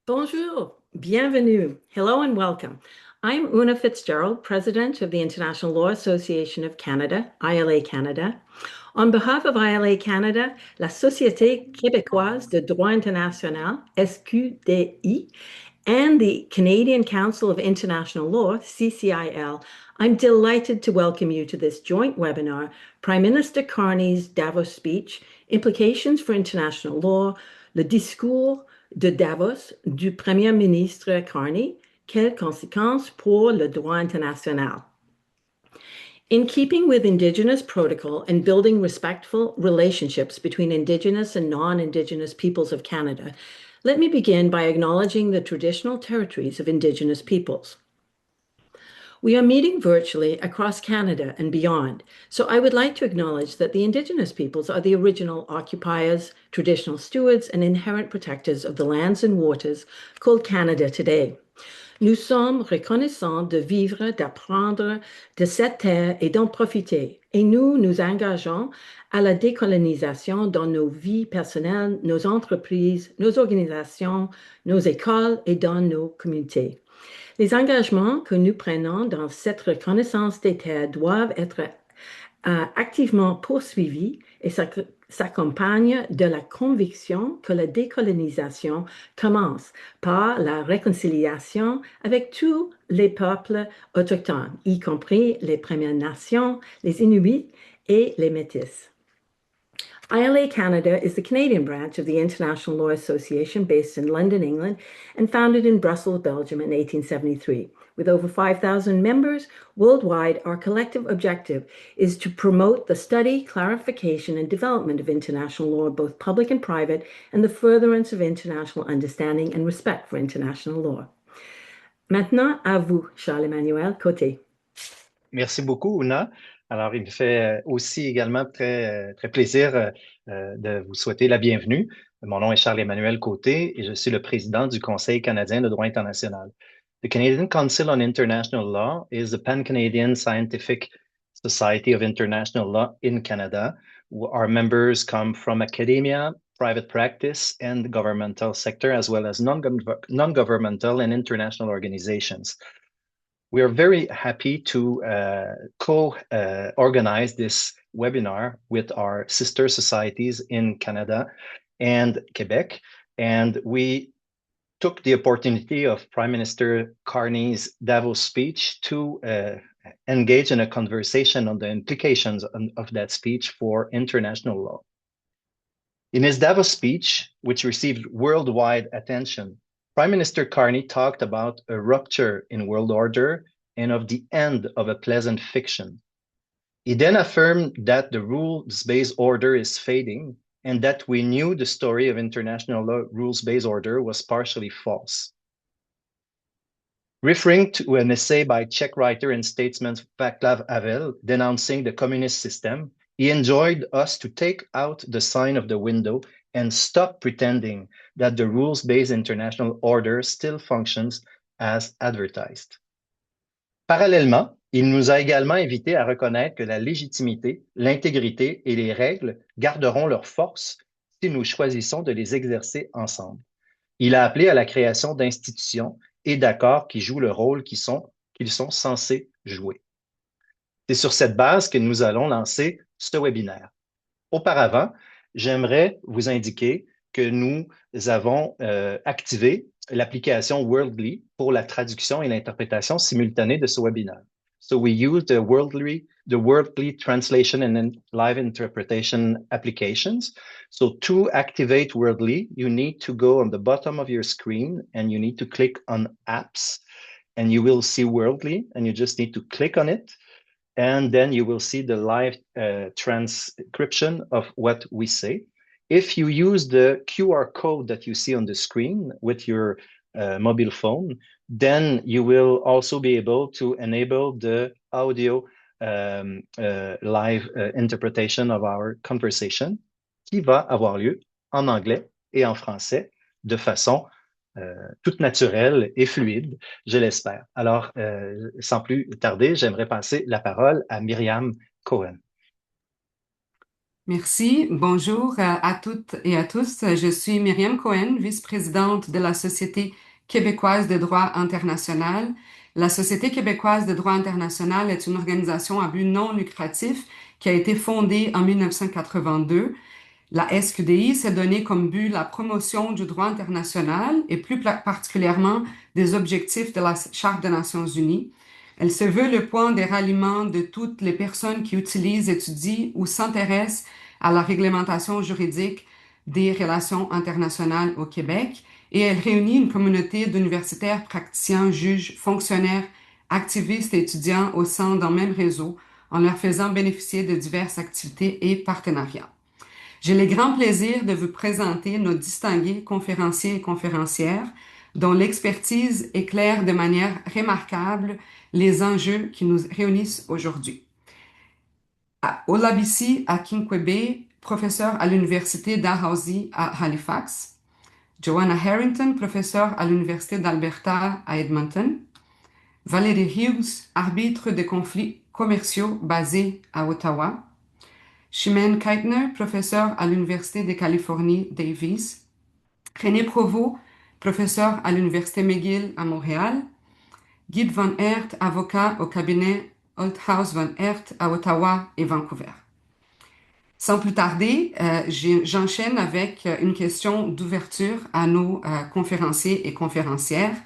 Bonjour, bienvenue, hello and welcome. I'm Una Fitzgerald, President of the International Law Association of Canada, ILA-Canada. On behalf of ILA-Canada, la Société québécoise de droit international, SQDI, and the Canadian Council of International Law, CCIL, I'm delighted to welcome you to this joint webinar, Prime Minister Carney's Davos speech, Implications for International Law, le discours de Davos du Premier ministre Carney, quelles conséquences pour le droit international? In keeping with Indigenous protocol and building respectful relationships between Indigenous and non-Indigenous peoples of Canada, let me begin by acknowledging the traditional territories of Indigenous peoples. We are meeting virtually across Canada and beyond, so I would like to acknowledge that the Indigenous peoples are the original occupiers, traditional stewards, and inherent protectors of the lands and waters called Canada today. Nous sommes reconnaissants de vivre, d'apprendre de cette terre et d'en profiter, et nous nous engageons à la décolonisation dans nos vies personnelles, nos entreprises, nos organisations, nos écoles et dans nos communautés. Les engagements que nous prenons dans cette reconnaissance des terres doivent être activement poursuivis et s'accompagnent de la conviction que la décolonisation commence par la réconciliation avec tous les peuples autochtones, y compris les Premières Nations, les Inuits et les Métis. ILA Canada is the Canadian branch of the International Law Association based in London, England, and founded in Brussels, Belgium in 1873. With over 5,000 members worldwide, our collective objective is to promote the study, clarification, and development of international law, both public and private, and the furtherance of international understanding and respect for international law. Maintenant, à vous, Charles-Emmanuel Côté. Merci beaucoup, Una. Alors, il me fait aussi également très plaisir de vous souhaiter la bienvenue. Mon nom est Charles-Emmanuel Côté et je suis le président du Conseil canadien de droit international. The Canadian Council on International Law is the pan-Canadian scientific society of international law in Canada. Our members come from academia, private practice, and the governmental sector, as well as non-governmental and international organizations. We are very happy to co-organize this webinar with our sister societies in Canada and Quebec. And we took the opportunity of Prime Minister Carney's Davos speech to engage in a conversation on the implications of that speech for international law. In his Davos speech, which received worldwide attention, Prime Minister Carney talked about a rupture in world order and of the end of a pleasant fiction. He then affirmed that the rules-based order is fading and that we knew the story of international law rules-based order was partially false. Referring to an essay by Czech writer and statesman Václav Havel denouncing the communist system, he enjoined us to take out the sign of the window and stop pretending that the rules-based international order still functions as advertised. Parallèlement, il nous a également invités à reconnaître que la légitimité, l'intégrité et les règles garderont leur force si nous choisissons de les exercer ensemble. Il a appelé à la création d'institutions et d'accords qui jouent le rôle qu'ils sont censés jouer. C'est sur cette base que nous allons lancer ce webinaire. Auparavant, j'aimerais vous indiquer que nous avons activé l'application Wordly pour la traduction et l'interprétation simultanée de ce webinaire. So we use the Wordly translation and live interpretation applications. So to activate Wordly, you need to go on the bottom of your screen and you need to click on Apps and you will see Wordly and you just need to click on it. And then you will see the live transcription of what we say. If you use the QR code that you see on the screen with your mobile phone, then you will also be able to enable the audio live interpretation of our conversation qui va avoir lieu en anglais et en français de façon toute naturelle et fluide, je l'espère. Alors, sans plus tarder, j'aimerais passer la parole à Myriam Cohen. Merci. Bonjour à toutes et à tous. Je suis Myriam Cohen, vice-présidente de la Société québécoise de droit international. La Société québécoise de droit international est une organisation à but non lucratif qui a été fondée en 1982. La SQDI s'est donné comme but la promotion du droit international et plus particulièrement des objectifs de la Charte des Nations unies. Elle se veut le point de ralliement de toutes les personnes qui utilisent, étudient ou s'intéressent à la réglementation juridique des relations internationales au Québec et elle réunit une communauté d'universitaires, praticiens, juges, fonctionnaires, activistes et étudiants au sein d'un même réseau en leur faisant bénéficier de diverses activités et partenariats. J'ai le grand plaisir de vous présenter nos distingués conférenciers et conférencières dont l'expertise éclaire de manière remarquable les enjeux qui nous réunissent aujourd'hui. Olabisi Akinkugbe, professeur à l'Université Dalhousie à Halifax. Joanna Harrington, professeur à l'Université d'Alberta à Edmonton. Valerie Hughes, arbitre de conflits commerciaux basé à Ottawa. Chimène Keitner, professeur à l'Université de Californie, Davis. René Provost, professeur à l'Université McGill à Montréal. Guy Van Aert, avocat au cabinet Holthaus Van Aert à Ottawa et Vancouver. Sans plus tarder, j'enchaîne avec une question d'ouverture à nos conférenciers et conférencières.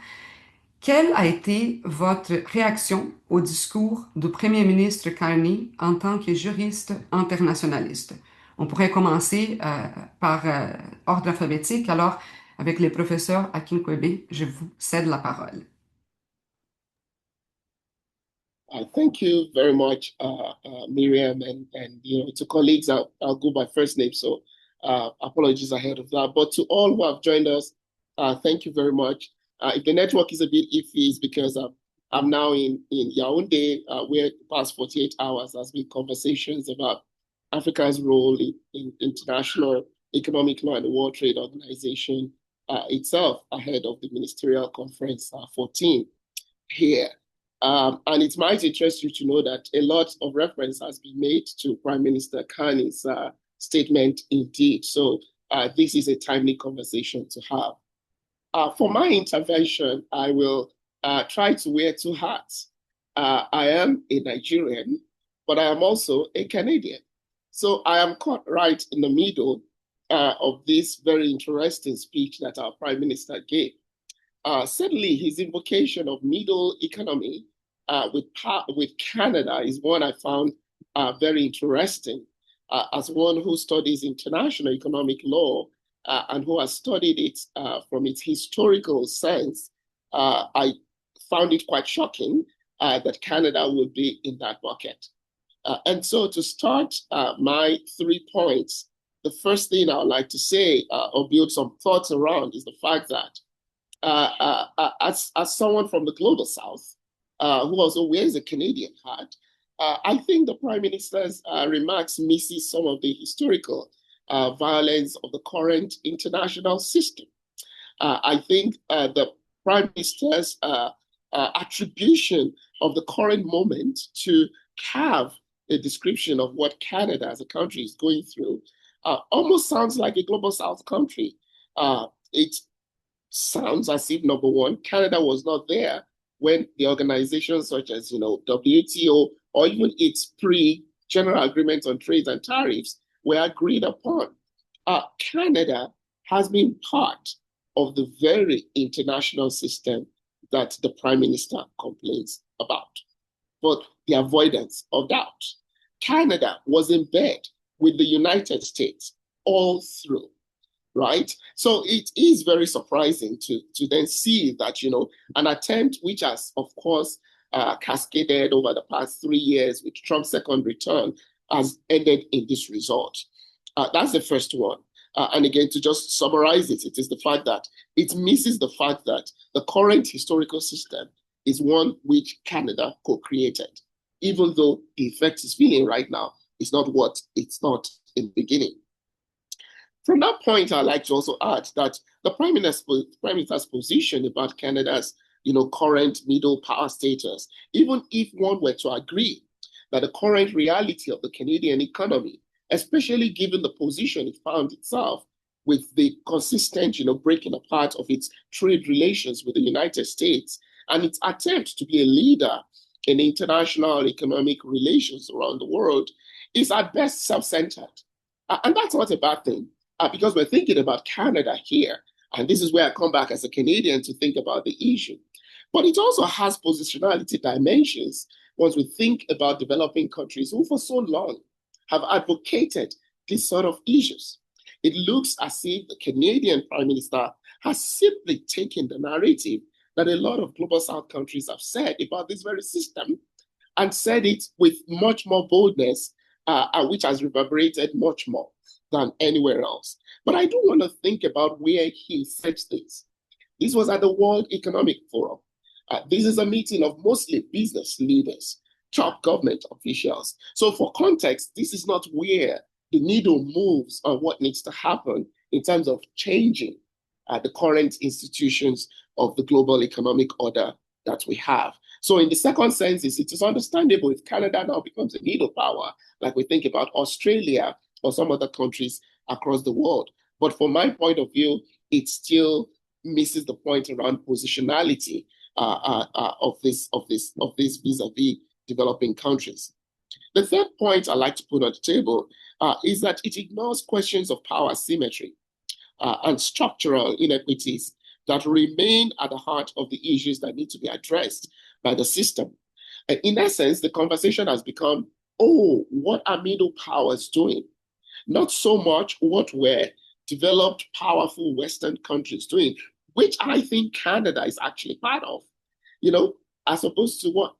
Quelle a été votre réaction au discours du Premier ministre Carney en tant que juriste internationaliste? On pourrait commencer par ordre alphabétique. Alors, avec le professeur Akinkugbe, je vous cède la parole. Thank you very much, Miriam, and to colleagues, I'll go by first name, so apologies ahead of that. But to all who have joined us, thank you very much. If the network is a bit iffy, it's because I'm now in Yaoundé, where the past 48 hours has been conversations about Africa's role in international economic law and the World Trade Organization itself ahead of the Ministerial Conference 14 here. And it might interest you to know that a lot of reference has been made to Prime Minister Carney's statement indeed. So this is a timely conversation to have. For my intervention, I will try to wear two hats. I am a Nigerian, but I am also a Canadian. So I am caught right in the middle of this very interesting speech that our Prime Minister gave. Certainly, his invocation of middle economy with Canada is one I found very interesting. As one who studies international economic law and who has studied it from its historical sense, I found it quite shocking that Canada would be in that bucket. And so to start my 3 points, the first thing I would like to say or build some thoughts around is the fact that as someone from the global South, who also wears a Canadian hat, I think the Prime Minister's remarks misses some of the historical violence of the current international system. I think the Prime Minister's attribution of the current moment to have a description of what Canada as a country is going through almost sounds like a global South country. It sounds as if, number one, Canada was not there when the organizations such as WTO or even its pre-General Agreement on Trade and Tariffs were agreed upon. Canada has been part of the very international system that the Prime Minister complains about. But the avoidance of doubt, Canada was in bed with the United States all through. Right? So it is very surprising to then see that, an attempt which has, of course, cascaded over the past 3 years with Trump's second return has ended in this result. That's the first one. And again, to just summarize it, it is the fact that it misses the fact that the current historical system is one which Canada co-created, even though the effect it's feeling right now is not what it's not in the beginning. From that point, I'd like to also add that the Prime Minister's position about Canada's, current middle power status, even if one were to agree that the current reality of the Canadian economy especially given the position it found itself with the consistent, breaking apart of its trade relations with the United States and its attempt to be a leader in international economic relations around the world, is at best self-centered. And that's not a bad thing, because we're thinking about Canada here. And this is where I come back as a Canadian to think about the issue. But it also has positionality dimensions once we think about developing countries who for so long have advocated these sort of issues. It looks as if the Canadian Prime Minister has simply taken the narrative that a lot of Global South countries have said about this very system and said it with much more boldness, which has reverberated much more than anywhere else. But I do want to think about where he said this. This was at the World Economic Forum. This is a meeting of mostly business leaders, top government officials. So for context, this is not where the needle moves on what needs to happen in terms of changing the current institutions of the global economic order that we have. So in the second sense, it is understandable if Canada now becomes a needle power, like we think about Australia or some other countries across the world. But from my point of view, it still misses the point around positionality of this vis-a-vis developing countries. The third point I like to put on the table is that it ignores questions of power asymmetry and structural inequities that remain at the heart of the issues that need to be addressed by the system. And in essence, the conversation has become, oh, what are middle powers doing? Not so much what were developed, powerful Western countries doing, which I think Canada is actually part of, as opposed to what,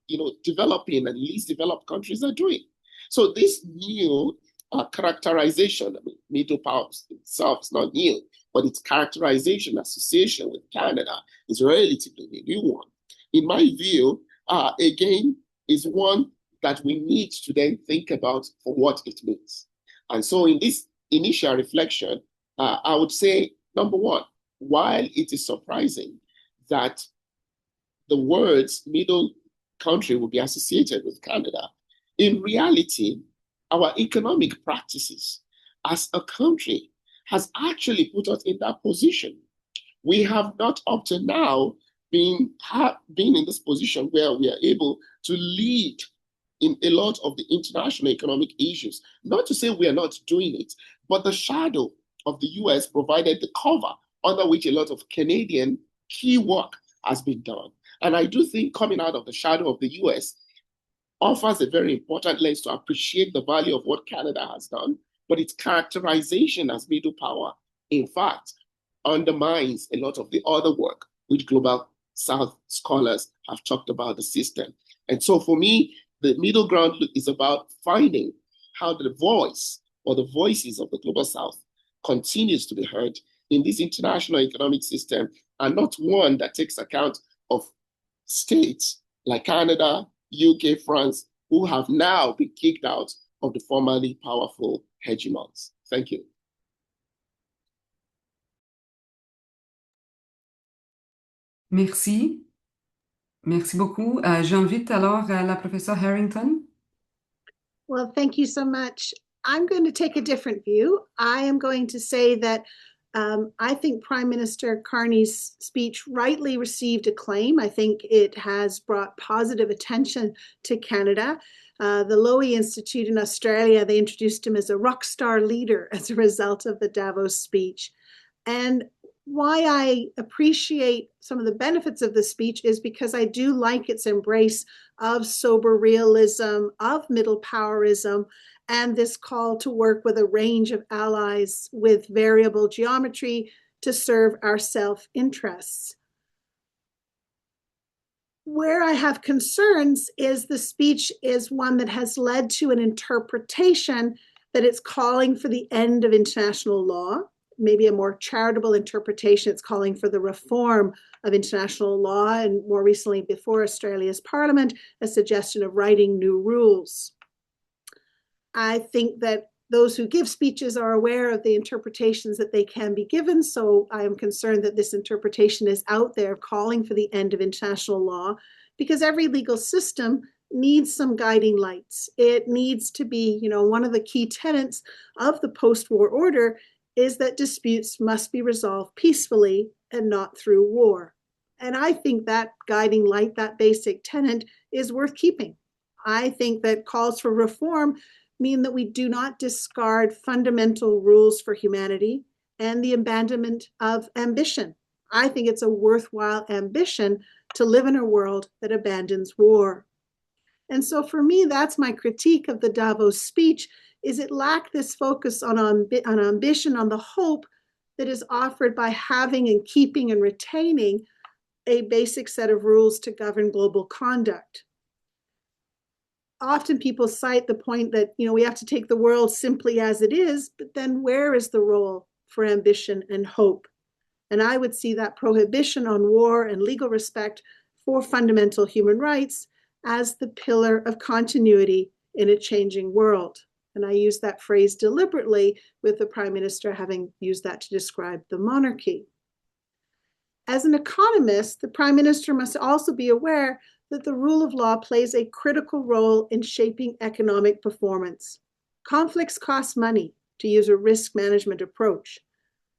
developing and least developed countries are doing. So this new characterization, middle powers itself is not new, but its characterization, association with Canada is relatively a new one. In my view, again, is one that we need to then think about for what it means. And so in this initial reflection, I would say, number one, while it is surprising that the words middle country will be associated with Canada, in reality, our economic practices as a country has actually put us in that position. We have not up to now been in this position where we are able to lead in a lot of the international economic issues. Not to say we are not doing it, but the shadow of the US provided the cover under which a lot of Canadian key work has been done. And I do think coming out of the shadow of the US offers a very important lens to appreciate the value of what Canada has done, but its characterization as middle power, in fact, undermines a lot of the other work which Global South scholars have talked about the system. And so for me, the middle ground is about finding how the voice or the voices of the Global South continues to be heard in this international economic system, and not one that takes account of states like Canada, UK, France, who have now been kicked out of the formerly powerful hegemons. Thank you. Merci. Merci beaucoup. J'invite alors la professeure Harrington. Well, thank you so much. I'm going to take a different view. I am going to say that I think Prime Minister Carney's speech rightly received acclaim. I think it has brought positive attention to Canada. The Lowy Institute in Australia, they introduced him as a rock star leader as a result of the Davos speech. And why I appreciate some of the benefits of the speech is because I do like its embrace of sober realism, of middle powerism, and this call to work with a range of allies with variable geometry to serve our self-interests. Where I have concerns is the speech is one that has led to an interpretation that it's calling for the end of international law, maybe a more charitable interpretation. It's calling for the reform of international law, and more recently before Australia's Parliament, a suggestion of writing new rules. I think that those who give speeches are aware of the interpretations that they can be given, so I am concerned that this interpretation is out there calling for the end of international law, because every legal system needs some guiding lights. It needs to be, one of the key tenets of the post-war order is that disputes must be resolved peacefully and not through war. And I think that guiding light, that basic tenet, is worth keeping. I think that calls for reform mean that we do not discard fundamental rules for humanity and the abandonment of ambition. I think it's a worthwhile ambition to live in a world that abandons war. And so for me, that's my critique of the Davos speech, is it lacked this focus on ambition, on the hope that is offered by having and keeping and retaining a basic set of rules to govern global conduct. Often people cite the point that, we have to take the world simply as it is, but then where is the role for ambition and hope? And I would see that prohibition on war and legal respect for fundamental human rights as the pillar of continuity in a changing world. And I use that phrase deliberately, with the Prime Minister having used that to describe the monarchy. As an economist, the Prime Minister must also be aware that the rule of law plays a critical role in shaping economic performance. Conflicts cost money, to use a risk management approach.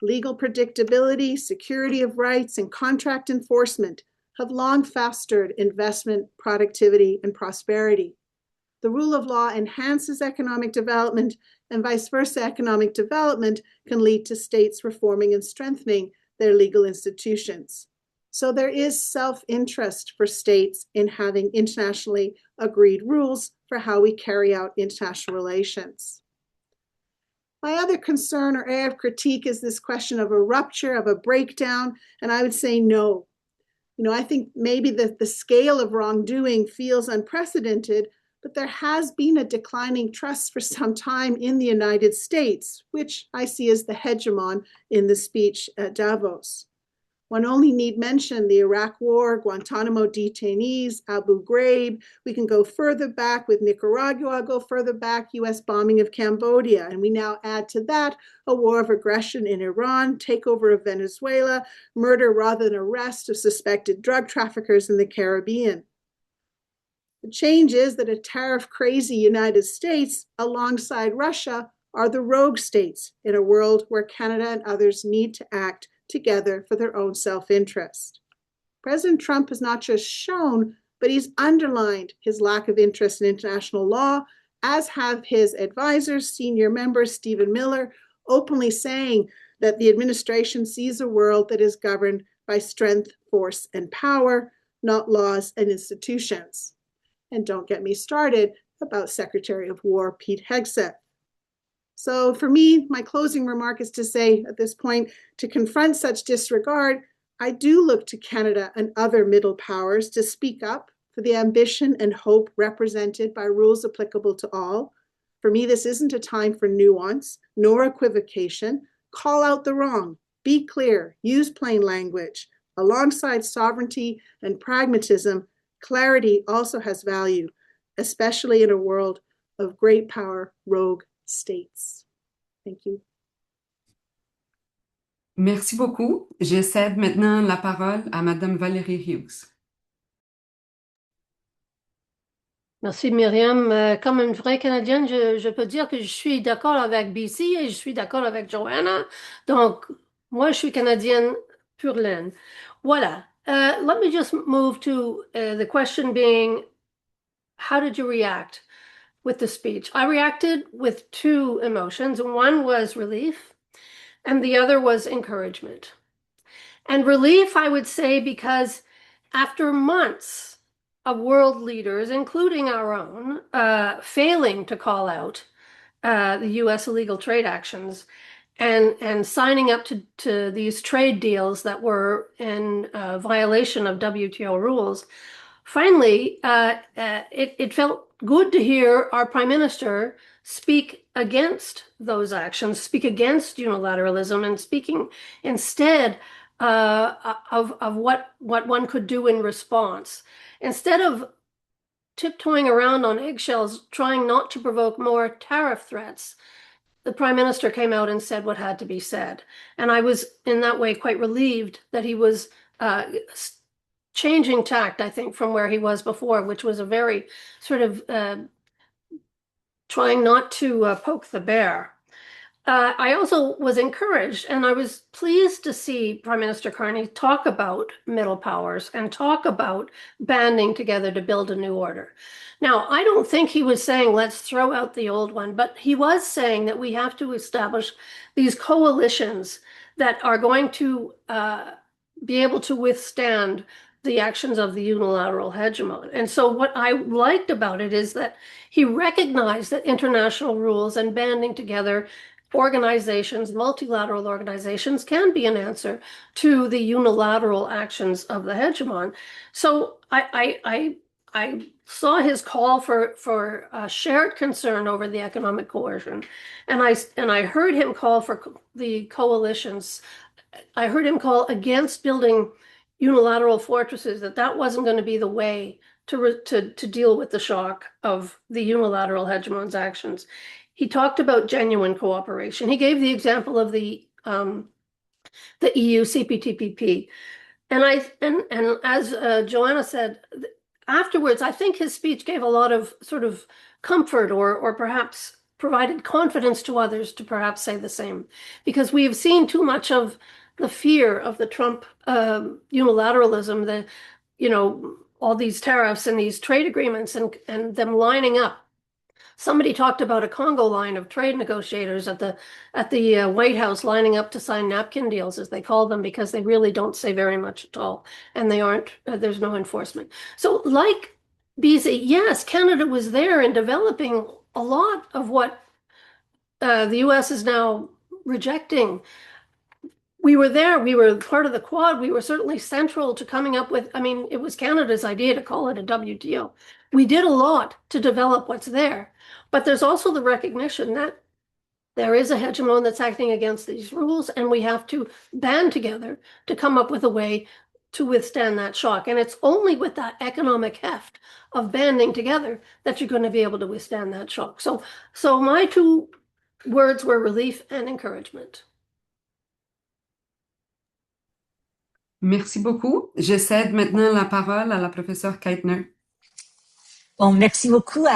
Legal predictability, security of rights, and contract enforcement have long fostered investment, productivity, and prosperity. The rule of law enhances economic development, and vice versa, economic development can lead to states reforming and strengthening their legal institutions. So there is self-interest for states in having internationally agreed rules for how we carry out international relations. My other concern or area of critique is this question of a rupture, of a breakdown, and I would say no. I think maybe the scale of wrongdoing feels unprecedented, but there has been a declining trust for some time in the United States, which I see as the hegemon in the speech at Davos. One only need mention the Iraq War, Guantanamo detainees, Abu Ghraib. We can go further back with Nicaragua, go further back, US bombing of Cambodia. And we now add to that a war of aggression in Iran, takeover of Venezuela, murder rather than arrest of suspected drug traffickers in the Caribbean. The change is that a tariff-crazy United States alongside Russia are the rogue states in a world where Canada and others need to act together for their own self-interest. President Trump has not just shown, but he's underlined his lack of interest in international law, as have his advisors, senior member Stephen Miller, openly saying that the administration sees a world that is governed by strength, force, and power, not laws and institutions. And don't get me started about Secretary of War Pete Hegseth. So for me, my closing remark is to say at this point, to confront such disregard, I do look to Canada and other middle powers to speak up for the ambition and hope represented by rules applicable to all. For me, this isn't a time for nuance nor equivocation. Call out the wrong, be clear, use plain language. Alongside sovereignty and pragmatism, clarity also has value, especially in a world of great power, rogue states. Thank you. Merci beaucoup. Je cède maintenant la parole à Madame Valerie Hughes. Merci Myriam. Comme une vraie Canadienne, je peux dire que je suis d'accord avec BC et je suis d'accord avec Joanna. Donc, moi, je suis Canadienne pure laine. Voilà. Let me just move to the question being, how did you react with the speech? I reacted with two emotions. One was relief, and the other was encouragement. And relief, I would say, because after months of world leaders, including our own, failing to call out the U.S. illegal trade actions and signing up to these trade deals that were in violation of WTO rules, finally, it felt good to hear our Prime Minister speak against those actions, speak against unilateralism, and speaking instead of what one could do in response. Instead of tiptoeing around on eggshells, trying not to provoke more tariff threats, the Prime Minister came out and said what had to be said. And I was, in that way, quite relieved that he was changing tact, I think, from where he was before, which was a very sort of trying not to poke the bear. I also was encouraged, and I was pleased to see Prime Minister Carney talk about middle powers and talk about banding together to build a new order. Now, I don't think he was saying, let's throw out the old one, but he was saying that we have to establish these coalitions that are going to be able to withstand the actions of the unilateral hegemon. And so what I liked about it is that he recognized that international rules and banding together organizations, multilateral organizations, can be an answer to the unilateral actions of the hegemon. So I saw his call for shared concern over the economic coercion, and I heard him call for the coalitions. I heard him call against building unilateral fortresses, that wasn't going to be the way to deal with the shock of the unilateral hegemon's actions. He talked about genuine cooperation. He gave the example of the EU CPTPP. And as Joanna said, afterwards, I think his speech gave a lot of sort of comfort or perhaps provided confidence to others to perhaps say the same. Because we have seen too much of the fear of the Trump unilateralism, all these tariffs and these trade agreements and them lining up. Somebody talked about a Congo line of trade negotiators at the White House lining up to sign napkin deals, as they call them, because they really don't say very much at all, and they aren't. There's no enforcement. So, like BC, yes, Canada was there in developing a lot of what the U.S. is now rejecting. We were there. We were part of the Quad. We were certainly central to coming up with. I mean, it was Canada's idea to call it a WTO. We did a lot to develop what's there. But there's also the recognition that there is a hegemon that's acting against these rules, and we have to band together to come up with a way to withstand that shock. And it's only with that economic heft of banding together that you're going to be able to withstand that shock. So my two words were relief and encouragement. Merci beaucoup. Je cède maintenant la parole à la professeure Keitner. Bon, merci beaucoup.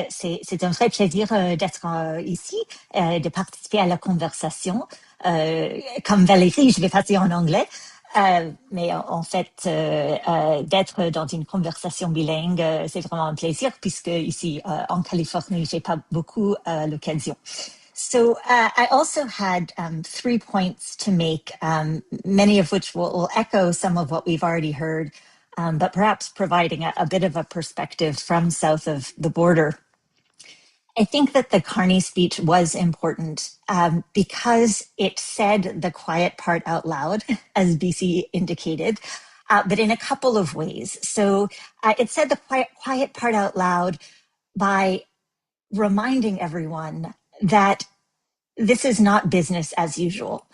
C'est un vrai plaisir d'être ici, de participer à la conversation. Comme Valérie, je vais passer en anglais, mais en fait, d'être dans une conversation bilingue, c'est vraiment un plaisir, puisque ici en Californie, j'ai pas beaucoup l'occasion. So I also had 3 points to make, many of which will echo some of what we've already heard, but perhaps providing a bit of a perspective from south of the border. I think that the Carney speech was important because it said the quiet part out loud, as BC indicated, but in a couple of ways. So it said the quiet part out loud by reminding everyone that this is not business as usual.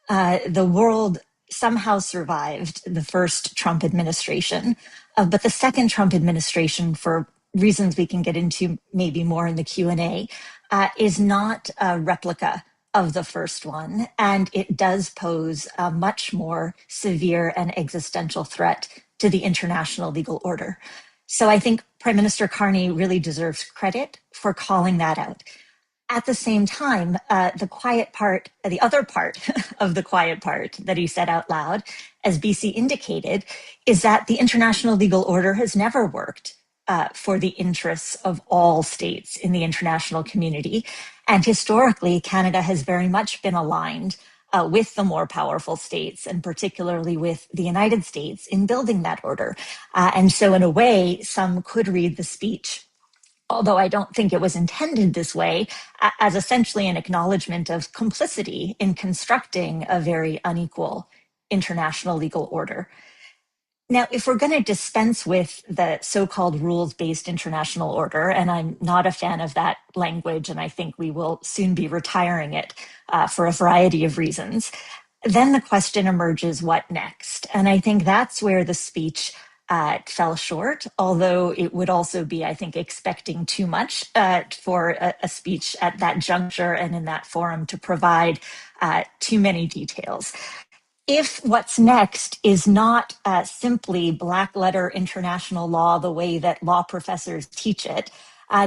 The world somehow survived the first Trump administration, but the second Trump administration, for reasons we can get into maybe more in the Q&A, is not a replica of the first one, and it does pose a much more severe and existential threat to the international legal order. So I think Prime Minister Carney really deserves credit for calling that out. At the same time, the quiet part, the other part of the quiet part that he said out loud, as BC indicated, is that the international legal order has never worked for the interests of all states in the international community. And historically, Canada has very much been aligned with the more powerful states, and particularly with the United States in building that order. And so in a way, some could read the speech, although I don't think it was intended this way, as essentially an acknowledgement of complicity in constructing a very unequal international legal order. Now, if we're going to dispense with the so-called rules-based international order, and I'm not a fan of that language, and I think we will soon be retiring it for a variety of reasons, then the question emerges, what next? And I think that's where the speech fell short, although it would also be, I think, expecting too much for a speech at that juncture and in that forum to provide too many details. if what's next is not simply black letter international law the way that law professors teach it,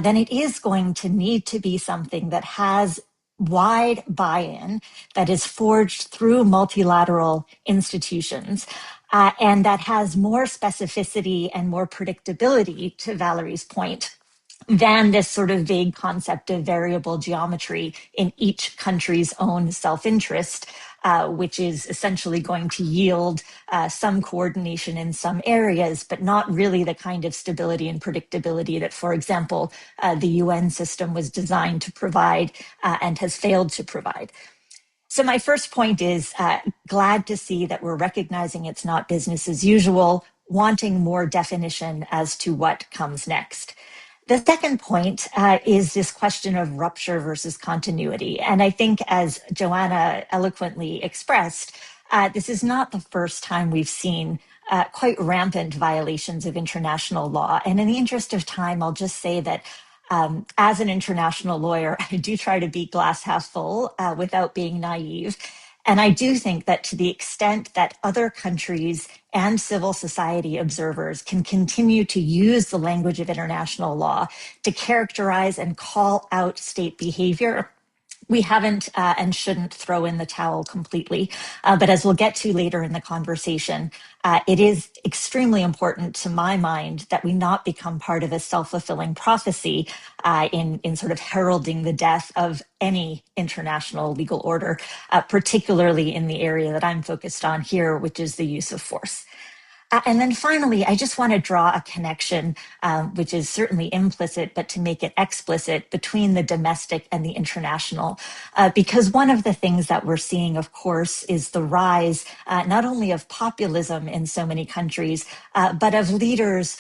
then it is going to need to be something that has wide buy-in, that is forged through multilateral institutions, and that has more specificity and more predictability, to Valerie's point, than this sort of vague concept of variable geometry in each country's own self-interest, which is essentially going to yield some coordination in some areas, but not really the kind of stability and predictability that, for example, the UN system was designed to provide and has failed to provide. So my first point is glad to see that we're recognizing it's not business as usual, wanting more definition as to what comes next. The second point is this question of rupture versus continuity. And I think, as Joanna eloquently expressed, this is not the first time we've seen quite rampant violations of international law. And in the interest of time, I'll just say that as an international lawyer, I do try to be glass half full without being naive. And I do think that to the extent that other countries and civil society observers can continue to use the language of international law to characterize and call out state behavior, we haven't and shouldn't throw in the towel completely. But as we'll get to later in the conversation, it is extremely important to my mind that we not become part of a self-fulfilling prophecy in sort of heralding the death of any international legal order, particularly in the area that I'm focused on here, which is the use of force. And then finally, I just want to draw a connection, which is certainly implicit, but to make it explicit, between the domestic and the international. Because one of the things that we're seeing, of course, is the rise not only of populism in so many countries, but of leaders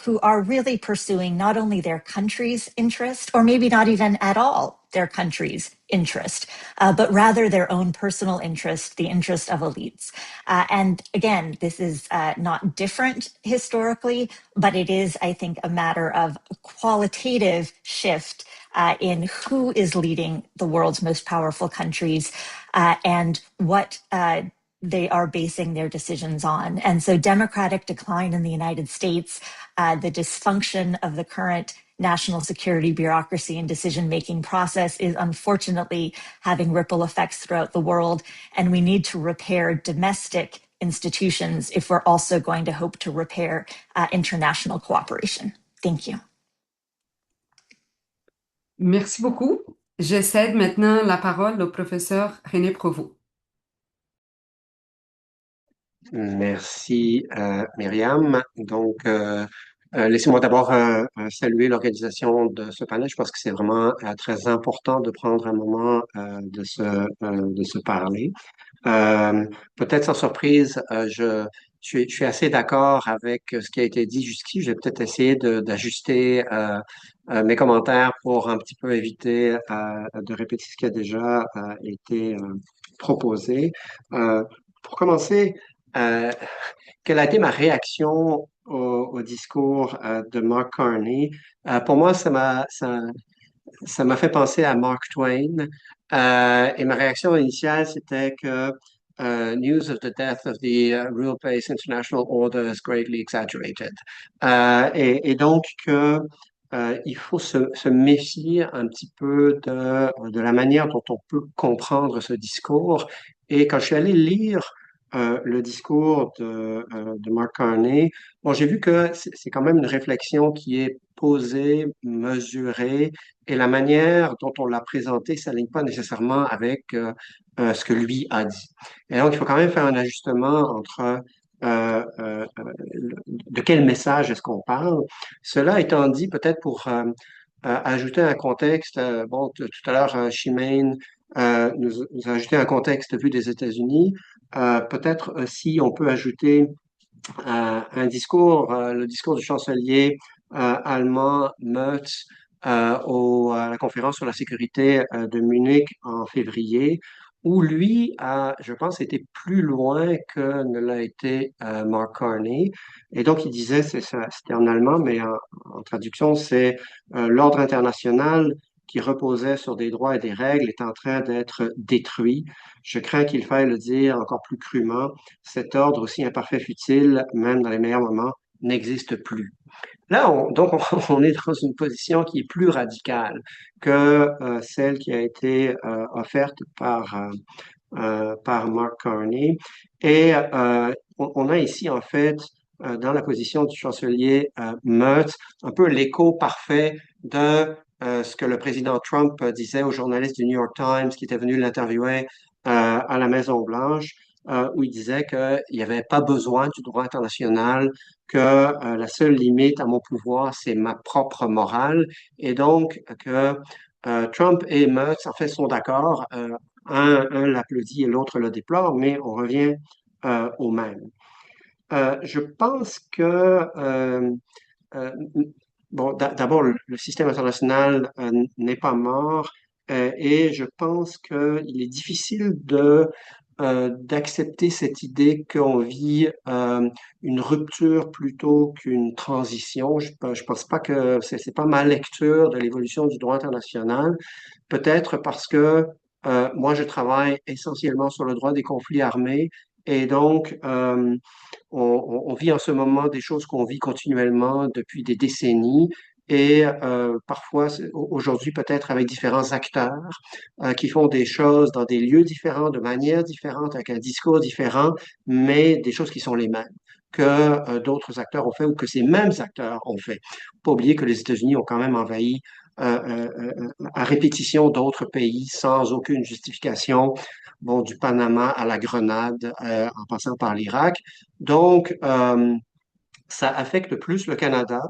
who are really pursuing not only their country's interest, or maybe not even at all their country's interest, but rather their own personal interest, the interest of elites. And again, this is not different historically, but it is, I think, a matter of a qualitative shift in who is leading the world's most powerful countries and what they are basing their decisions on. And so democratic decline in the United States, the dysfunction of the current national security bureaucracy and decision-making process is unfortunately having ripple effects throughout the world. And we need to repair domestic institutions if we're also going to hope to repair international cooperation. Thank you. Merci beaucoup. Je cède maintenant la parole au professeur René Provost. Merci, Myriam. Donc, laissez-moi d'abord saluer l'organisation de ce panel. Je pense que c'est vraiment très important de prendre un moment de se parler. Peut-être sans surprise, je suis assez d'accord avec ce qui a été dit jusqu'ici. Je vais peut-être essayer d'ajuster mes commentaires pour un petit peu éviter de répéter ce qui a déjà été proposé. Pour commencer, quelle a été ma réaction au discours de Mark Carney? Pour moi, ça m'a fait penser à Mark Twain. Et ma réaction initiale, c'était que news of the death of the rule-based international order is greatly exaggerated. Et donc que il faut se méfier un petit peu de la manière dont on peut comprendre ce discours. Et quand je suis allé lire le discours de Mark Carney, bon, j'ai vu que c'est quand même une réflexion qui est posée, mesurée, et la manière dont on l'a présenté ne s'aligne pas nécessairement avec ce que lui a dit. Et donc, il faut quand même faire un ajustement entre de quel message est-ce qu'on parle. Cela étant dit, peut-être pour ajouter un contexte, bon, tout à l'heure, Chimène nous a ajouté un contexte vu des États-Unis. Peut-être aussi, on peut ajouter un discours, le discours du chancelier allemand Merz à la conférence sur la sécurité de Munich en février, où lui a, je pense, été plus loin que ne l'a été Mark Carney. Et donc, il disait, c'était en allemand, mais en traduction, c'est l'ordre international qui reposait sur des droits et des règles est en train d'être détruit. Je crains qu'il faille le dire encore plus crûment, cet ordre, aussi imparfait fut-il, même dans les meilleurs moments, n'existe plus. Là, on est dans une position qui est plus radicale que celle qui a été offerte par Mark Carney. Et on a ici, en fait, dans la position du chancelier Merz, un peu l'écho parfait de ce que le président Trump disait aux journalistes du New York Times qui étaient venus l'interviewer à la Maison-Blanche, où il disait qu'il n'y avait pas besoin du droit international, que la seule limite à mon pouvoir, c'est ma propre morale, et donc que Trump et Merz, en fait, sont d'accord. Un l'applaudit et l'autre le déplore, mais on revient au même. Je pense que, euh, bon, d'abord, le système international n'est pas mort et je pense qu'il est difficile d'accepter cette idée qu'on vit une rupture plutôt qu'une transition. Je pense pas que c'est pas ma lecture de l'évolution du droit international. Peut-être parce que moi, je travaille essentiellement sur le droit des conflits armés et donc on vit en ce moment des choses qu'on vit continuellement depuis des décennies et parfois aujourd'hui peut-être avec différents acteurs qui font des choses dans des lieux différents, de manière différente, avec un discours différent, mais des choses qui sont les mêmes que d'autres acteurs ont fait ou que ces mêmes acteurs ont fait. Faut pas oublier que les États-Unis ont quand même envahi à répétition d'autres pays sans aucune justification, bon, du Panama à la Grenade, en passant par l'Irak. Donc, ça affecte plus le Canada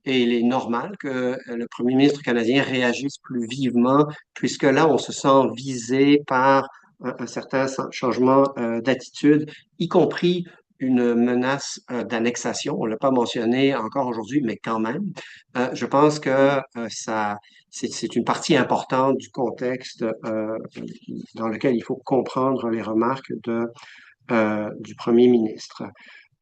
et il est normal que le premier ministre canadien réagisse plus vivement, puisque là, on se sent visé par un certain changement d'attitude, y compris une menace d'annexation. On ne l'a pas mentionné encore aujourd'hui, mais quand même, je pense que c'est une partie importante du contexte dans lequel il faut comprendre les remarques du premier ministre.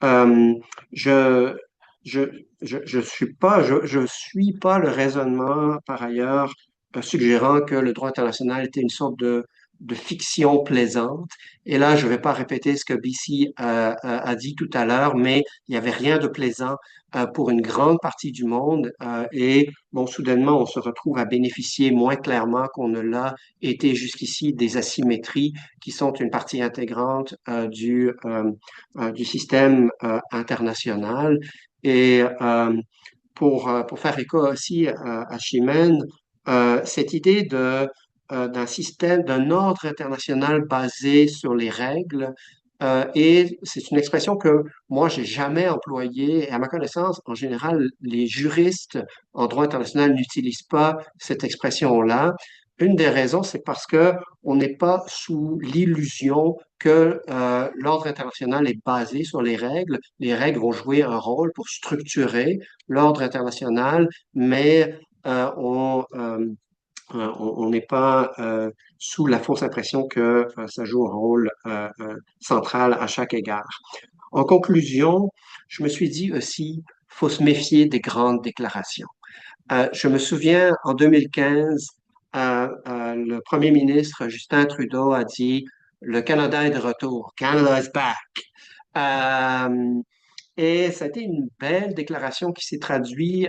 Euh, je, je suis pas le raisonnement, par ailleurs, suggérant que le droit international était une sorte de fiction plaisante. Et là, je vais pas répéter ce que BC a dit tout à l'heure, mais il y avait rien de plaisant pour une grande partie du monde. Et bon, soudainement, on se retrouve à bénéficier moins clairement qu'on ne l'a été jusqu'ici des asymétries qui sont une partie intégrante du système international. Et pour faire écho aussi à Chimène, cette idée d'un système, d'un ordre international basé sur les règles, et c'est une expression que moi, j'ai jamais employée. Et à ma connaissance, en général, les juristes en droit international n'utilisent pas cette expression-là. Une des raisons, c'est parce que on n'est pas sous l'illusion que l'ordre international est basé sur les règles. Les règles vont jouer un rôle pour structurer l'ordre international, mais on n'est pas sous la fausse impression que ça joue un rôle central à chaque égard. En conclusion, je me suis dit aussi, faut se méfier des grandes déclarations. Je me souviens, en 2015, le premier ministre Justin Trudeau a dit, le Canada est de retour. Canada is back. Et ça a été une belle déclaration qui s'est traduite,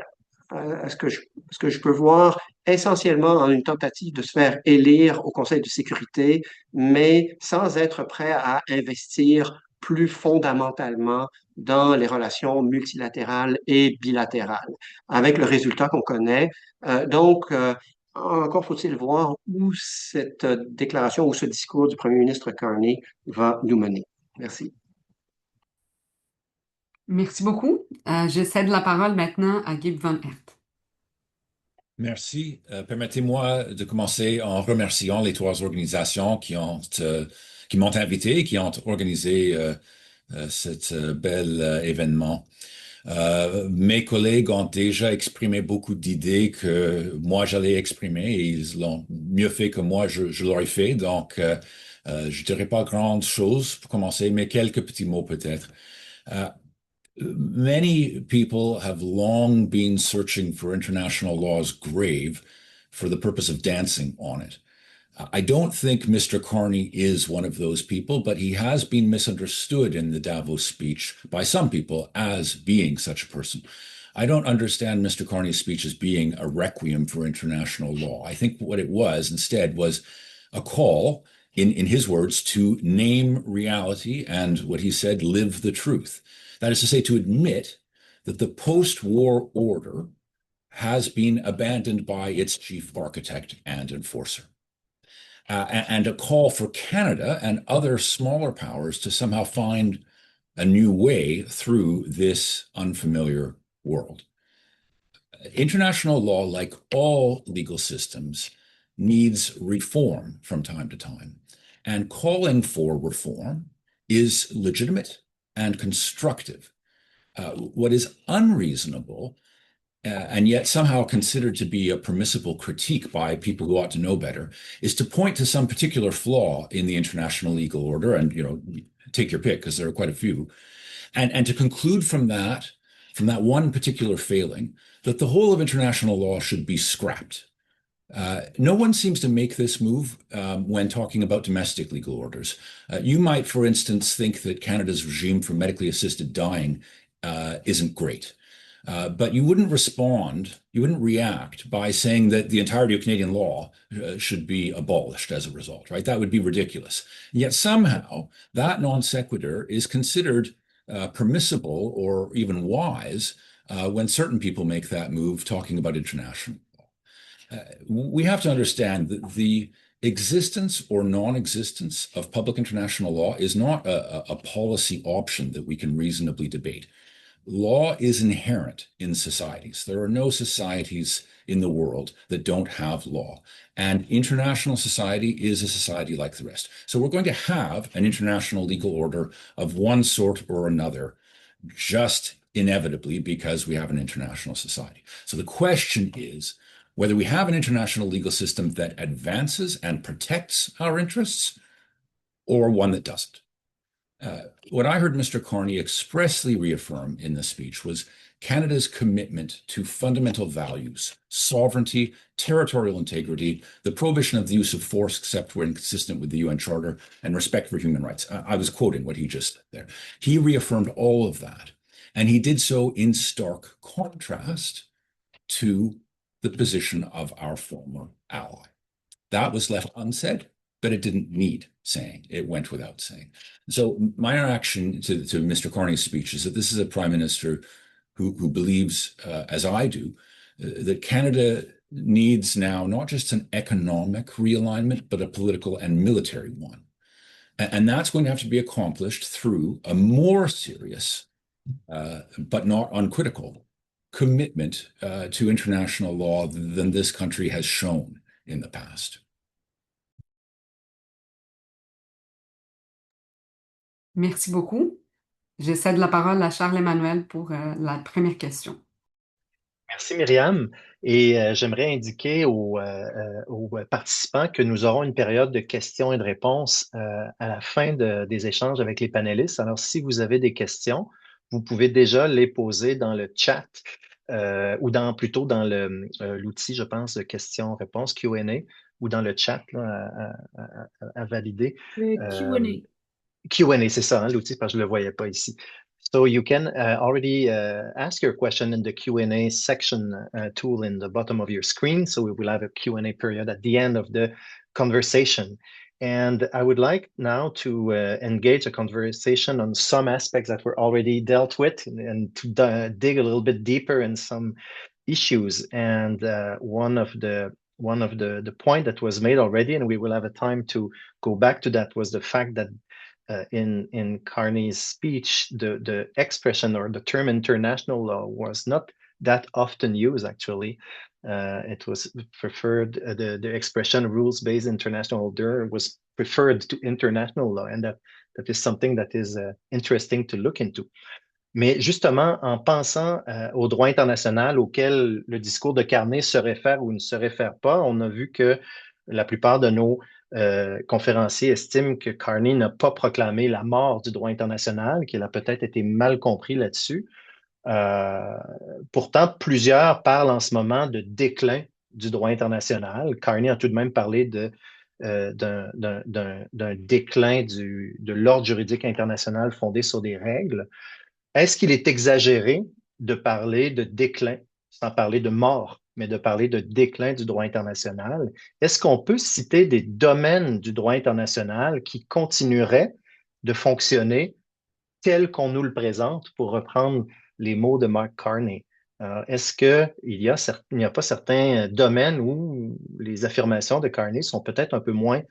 ce que je peux voir, essentiellement en une tentative de se faire élire au Conseil de sécurité, mais sans être prêt à investir plus fondamentalement dans les relations multilatérales et bilatérales, avec le résultat qu'on connaît. Encore faut-il voir où cette déclaration ou ce discours du premier ministre Carney va nous mener. Merci. Merci beaucoup. Je cède la parole maintenant à Guy Van Aert. Merci. Permettez-moi de commencer en remerciant les trois organisations qui m'ont invité et qui ont organisé cet bel événement. Mes collègues ont déjà exprimé beaucoup d'idées que moi j'allais exprimer et ils l'ont mieux fait que moi je l'aurais fait. Donc, je dirais pas grande chose pour commencer, mais quelques petits mots peut-être. Many people have long been searching for international law's grave for the purpose of dancing on it. I don't think Mr. Carney is one of those people, but he has been misunderstood in the Davos speech by some people as being such a person. I don't understand Mr. Carney's speech as being a requiem for international law. I think what it was instead was a call, in his words, to name reality and what he said, live the truth. That is to say, to admit that the post-war order has been abandoned by its chief architect and enforcer. And a call for Canada and other smaller powers to somehow find a new way through this unfamiliar world. International law, like all legal systems, needs reform from time to time. And calling for reform is legitimate and constructive. What is unreasonable and yet somehow considered to be a permissible critique by people who ought to know better, is to point to some particular flaw in the international legal order, and take your pick, because there are quite a few, and to conclude from that one particular failing, that the whole of international law should be scrapped. No one seems to make this move when talking about domestic legal orders. You might, for instance, think that Canada's regime for medically assisted dying isn't great. But you wouldn't react by saying that the entirety of Canadian law should be abolished as a result, right? That would be ridiculous. And yet somehow that non sequitur is considered permissible or even wise when certain people make that move talking about international law. We have to understand that the existence or non-existence of public international law is not a policy option that we can reasonably debate. Law is inherent in societies. There are no societies in the world that don't have law. And international society is a society like the rest. So we're going to have an international legal order of one sort or another, just inevitably because we have an international society. So the question is whether we have an international legal system that advances and protects our interests or one that doesn't. What I heard Mr. Carney expressly reaffirm in the speech was Canada's commitment to fundamental values, sovereignty, territorial integrity, the prohibition of the use of force except where inconsistent with the UN Charter, and respect for human rights. I was quoting what he just said there. He reaffirmed all of that, and he did so in stark contrast to the position of our former ally. That was left unsaid, but it didn't need saying. It went without saying. So my reaction to Mr. Carney's speech is that this is a prime minister who believes, as I do, that Canada needs now not just an economic realignment, but a political and military one. And that's going to have to be accomplished through a more serious, but not uncritical, commitment to international law than this country has shown in the past. Merci beaucoup. Je cède la parole à Charles-Emmanuel pour la première question. Merci Myriam. Et j'aimerais indiquer aux participants que nous aurons une période de questions et de réponses à la fin des échanges avec les panélistes. Alors, si vous avez des questions, vous pouvez déjà les poser dans le chat ou plutôt dans l'outil, je pense, de questions-réponses, Q&A, ou dans le chat là, à valider. Le Q&A. Q&A, c'est ça, hein, l'outil, parce que je ne le voyais pas ici. So you can already ask your question in the Q&A section tool in the bottom of your screen. So we will have a Q&A period at the end of the conversation. And I would like now to engage a conversation on some aspects that were already dealt with and to dig a little bit deeper in some issues. And one of the point that was made already, and we will have a time to go back to that, was the fact that in Carney's speech, the expression or the term international law was not that often used, actually. It was preferred, the expression rules-based international order was preferred to international law, and that is something that is interesting to look into. Mais justement, en pensant au droit international auquel le discours de Carney se réfère ou ne se réfère pas, on a vu que la plupart de nos conférenciers estiment que Carney n'a pas proclamé la mort du droit international, qu'il a peut-être été mal compris là-dessus. Pourtant, plusieurs parlent en ce moment de déclin du droit international. Carney a tout de même parlé d'un déclin de l'ordre juridique international fondé sur des règles. Est-ce qu'il est exagéré de parler de déclin, sans parler de mort, mais de parler de déclin du droit international? Est-ce qu'on peut citer des domaines du droit international qui continueraient de fonctionner tel qu'on nous le présente, pour reprendre les mots de Mark Carney? Est-ce qu'il n'y a pas certains domaines où les affirmations de Carney sont peut-être un peu moins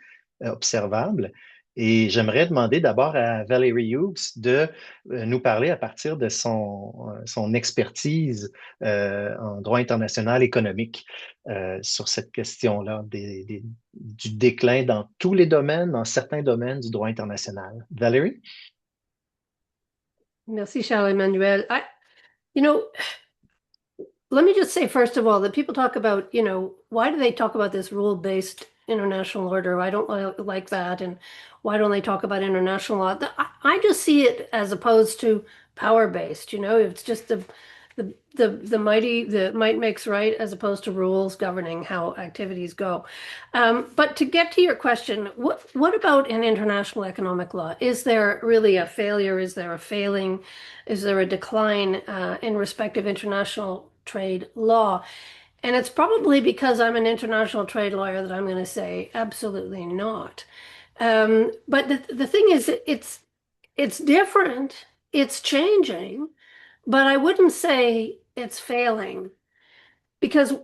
observables? Et j'aimerais demander d'abord à Valerie Hughes de nous parler à partir de son expertise en droit international économique sur cette question-là du déclin dans tous les domaines, dans certains domaines du droit international. Valerie? Merci, Charles-Emmanuel. Let me just say, first of all, that people talk about, why do they talk about this rule-based international order? I don't like that. And why don't they talk about international law? I just see it as opposed to power-based, it's just the might makes right, as opposed to rules governing how activities go. But to get to your question, what about in international economic law? Is there really a failure? Is there a failing? Is there a decline in respect of international trade law? And it's probably because I'm an international trade lawyer that I'm going to say absolutely not. But the thing is, it's different, it's changing, but I wouldn't say it's failing, because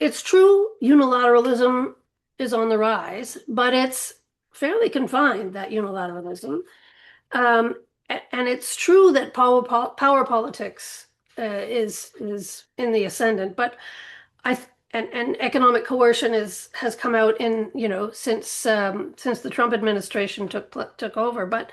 it's true unilateralism is on the rise, but it's fairly confined, that unilateralism. And it's true that power politics is in the ascendant, but and economic coercion has come out in since the Trump administration took over. But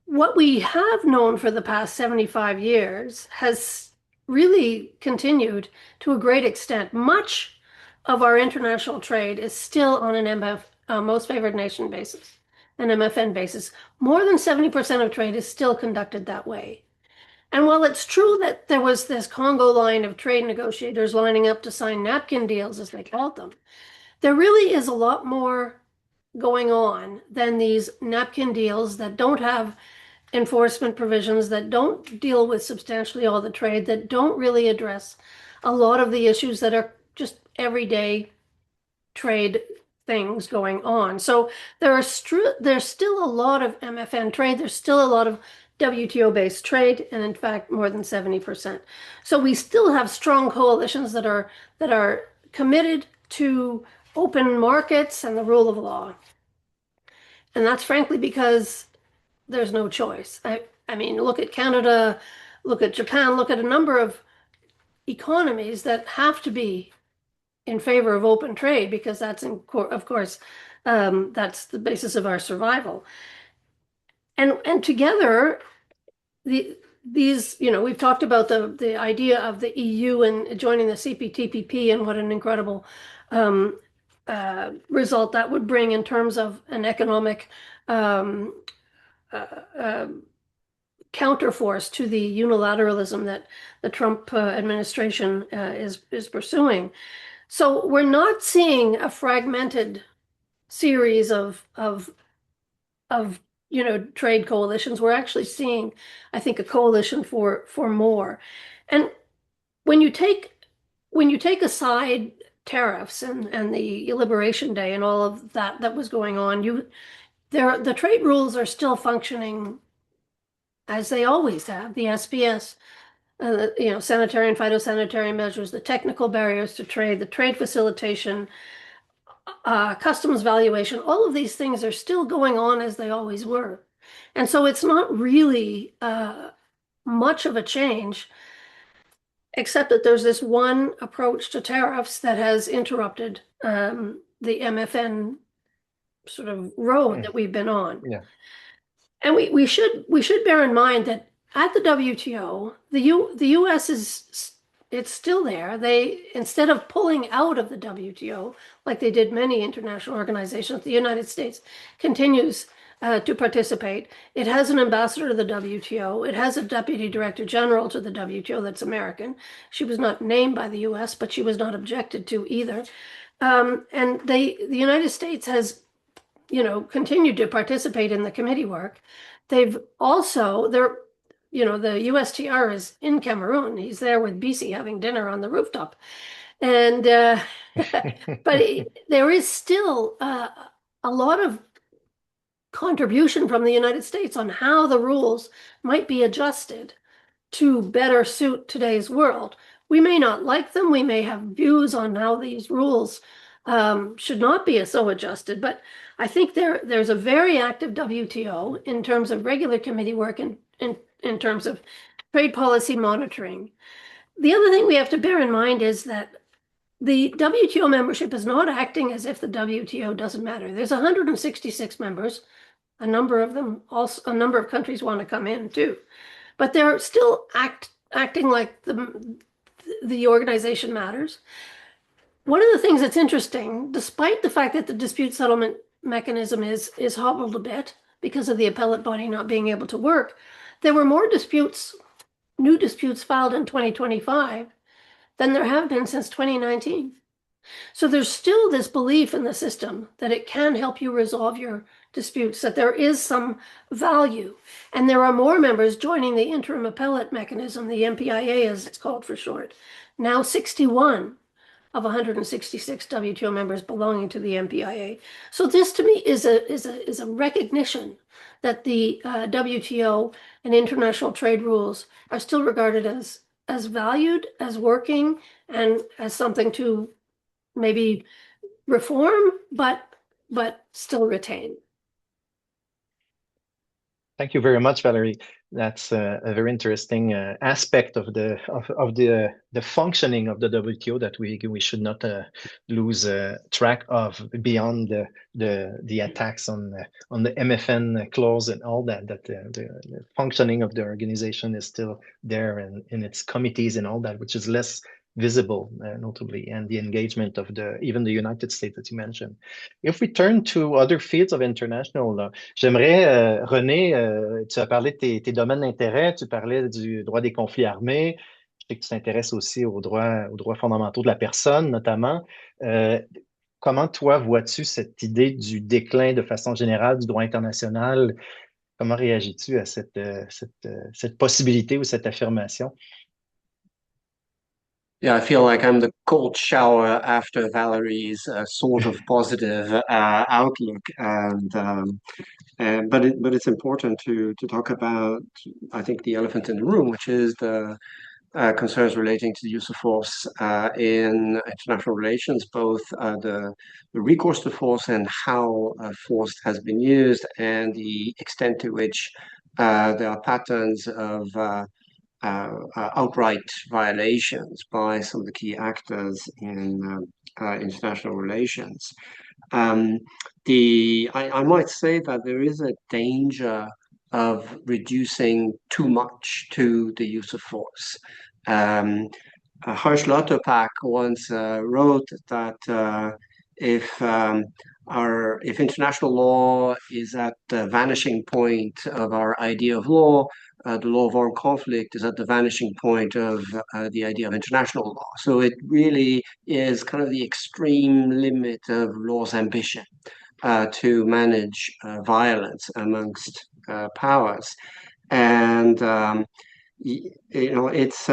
what we have known for the past 75 years has really continued to a great extent. Much of our international trade is still on an most favored nation basis, an MFN basis. More than 70% of trade is still conducted that way. And while it's true that there was this Congo line of trade negotiators lining up to sign napkin deals, as they called them, there really is a lot more going on than these napkin deals that don't have enforcement provisions, that don't deal with substantially all the trade, that don't really address a lot of the issues that are just everyday trade things going on. So there's still a lot of MFN trade. There's still a lot of WTO-based trade, and in fact, more than 70%. So we still have strong coalitions that are committed to open markets and the rule of law. And that's frankly because there's no choice. I mean, look at Canada, look at Japan, look at a number of economies that have to be in favor of open trade, because that's, of course, that's the basis of our survival. And together, these, we've talked about the idea of the EU and joining the CPTPP, and what an incredible result that would bring in terms of an economic counterforce to the unilateralism that the Trump administration is pursuing. So we're not seeing a fragmented series of trade coalitions. We're actually seeing, I think, a coalition for more. And when you take aside tariffs and the Liberation Day and all of that was going on, the trade rules are still functioning as they always have. The SPS, sanitary and phytosanitary measures, the technical barriers to trade, the trade facilitation, customs valuation, all of these things are still going on as they always were. And so it's not really much of a change, except that there's this one approach to tariffs that has interrupted the MFN sort of road that we've been on. Yeah. And we should bear in mind that at the WTO, the U.S. it's still there. They, instead of pulling out of the WTO, like they did many international organizations, the United States continues to participate. It has an ambassador to the WTO. It has a deputy director general to the WTO that's American. She was not named by the US, but she was not objected to either. And the United States has, continued to participate in the committee work. They've also, the USTR is in Cameroon. He's there with BC having dinner on the rooftop. And, but there is still a lot of contribution from the United States on how the rules might be adjusted to better suit today's world. We may not like them. We may have views on how these rules should not be so adjusted, but I think there's a very active WTO in terms of regular committee work and in terms of trade policy monitoring. The other thing we have to bear in mind is that the WTO membership is not acting as if the WTO doesn't matter. There's 166 members. A number of them, also a number of countries want to come in too, but they're still acting like the organization matters. One of the things that's interesting, despite the fact that the dispute settlement mechanism is hobbled a bit because of the appellate body not being able to work, there were more new disputes filed in 2025 than there have been since 2019. So there's still this belief in the system that it can help you resolve your disputes, that there is some value. And there are more members joining the interim appellate mechanism, the MPIA as it's called for short. Now 61 of 166 WTO members belonging to the MPIA. So this to me is a recognition that the WTO and international trade rules are still regarded as valued, as working, and as something to maybe reform, but still retain. Thank you very much, Valerie. That's a very interesting aspect of the functioning of the WTO that we should not lose track of beyond the attacks on the MFN clause and all that. That the functioning of the organization is still there and in its committees and all that, which is less visible, notably, and the engagement of even the United States that you mentioned. If we turn to other fields of international law, j'aimerais, René, tu as parlé de tes domaines d'intérêt, tu parlais du droit des conflits armés, je sais que tu t'intéresses aussi aux droits fondamentaux de la personne, notamment. Comment, toi, vois-tu cette idée du déclin de façon générale du droit international? Comment réagis-tu à cette possibilité ou cette affirmation? Yeah, I feel like I'm the cold shower after Valerie's sort of positive outlook, but it's important to talk about, I think, the elephant in the room, which is the concerns relating to the use of force in international relations, both the recourse to force and how force has been used, and the extent to which there are patterns of outright violations by some of the key actors in international relations. I might say that there is a danger of reducing too much to the use of force. Harsh Lauterpacht once wrote that if international law is at the vanishing point of our idea of law, the law of armed conflict is at the vanishing point of the idea of international law. So it really is kind of the extreme limit of law's ambition to manage violence amongst powers. And it's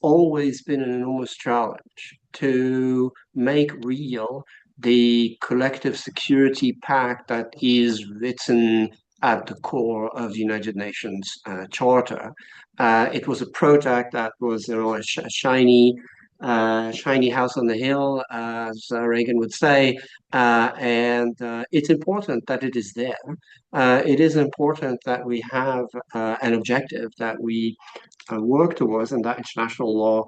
always been an enormous challenge to make real the collective security pact that is written at the core of the United Nations Charter. It was a project that was a shiny house on the hill, as Reagan would say, and it's important that it is there. It is important that we have an objective that we work towards, and that international law,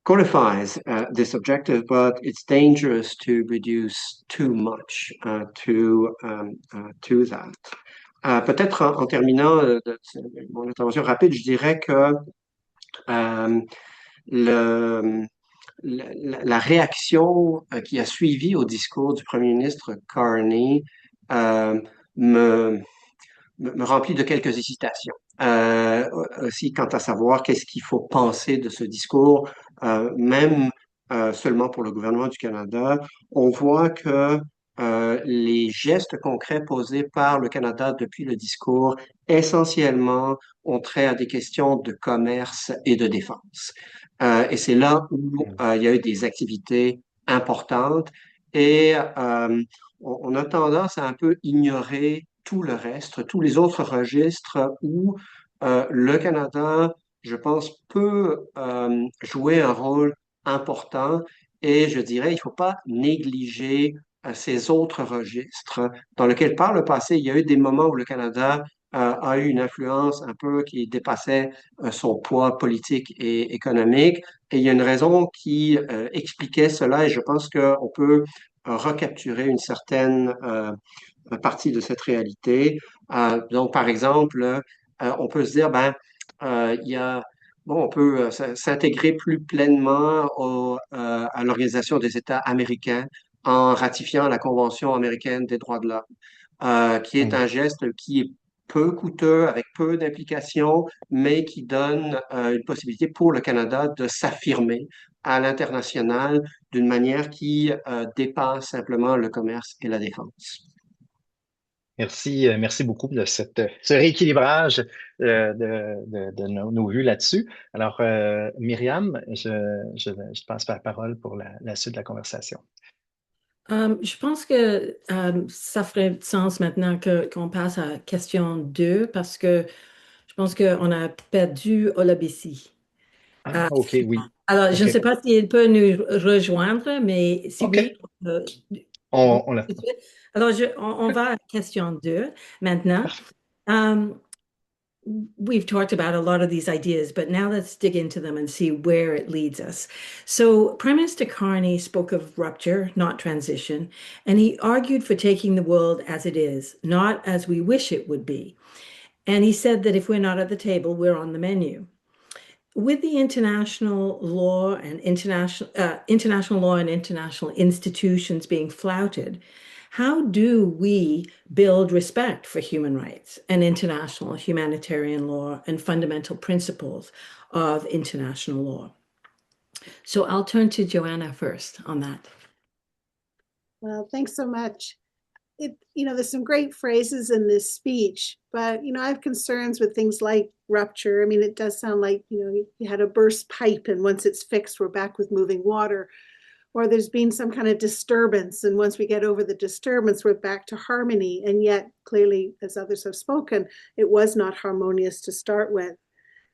codifies this objective, but it's dangerous to reduce too much to that. Peut-être en terminant mon intervention rapide, je dirais que la réaction qui a suivi au discours du premier ministre Carney me remplit de quelques hésitations. Aussi quant à savoir qu'est-ce qu'il faut penser de ce discours, même seulement pour le gouvernement du Canada, on voit que les gestes concrets posés par le Canada depuis le discours, essentiellement, ont trait à des questions de commerce et de défense. Et c'est là où il y a eu des activités importantes et on a tendance à un peu ignorer tout le reste, tous les autres registres où le Canada, je pense, peut jouer un rôle important et je dirais, il ne faut pas négliger ces autres registres dans lesquels, par le passé, il y a eu des moments où le Canada a eu une influence un peu qui dépassait son poids politique et économique. Et il y a une raison qui expliquait cela et je pense qu'on peut recapturer une certaine partie de cette réalité. Donc, par exemple, on peut se dire, il y a, bon, on peut s'intégrer plus pleinement à l'Organisation des États américains en ratifiant la Convention américaine des droits de l'homme, qui est un geste qui est peu coûteux, avec peu d'implications, mais qui donne une possibilité pour le Canada de s'affirmer à l'international d'une manière qui dépasse simplement le commerce et la défense. Merci beaucoup de ce rééquilibrage de nos vues là-dessus. Alors, Myriam, je passe la parole pour la suite de la conversation. Je pense que ça ferait sens maintenant qu'on passe à question 2 parce que je pense qu'on a perdu Olabisi. OK, oui. Alors, je ne OK. sais pas s'il peut nous rejoindre, mais si OK. oui, On l'a. alors on va à question 2 maintenant. We've talked about a lot of these ideas, but now let's dig into them and see where it leads us. So, Prime Minister Carney spoke of rupture, not transition, and he argued for taking the world as it is, not as we wish it would be. And he said that if we're not at the table, we're on the menu. With the international law and international law and international institutions being flouted, how do we build respect for human rights and international humanitarian law and fundamental principles of international law? So I'll turn to Joanna first on that. Well, thanks so much. There's some great phrases in this speech, but, I have concerns with things like rupture. I mean, it does sound like, you had a burst pipe and once it's fixed, we're back with moving water. Or there's been some kind of disturbance. And once we get over the disturbance, we're back to harmony. And yet, clearly, as others have spoken, it was not harmonious to start with.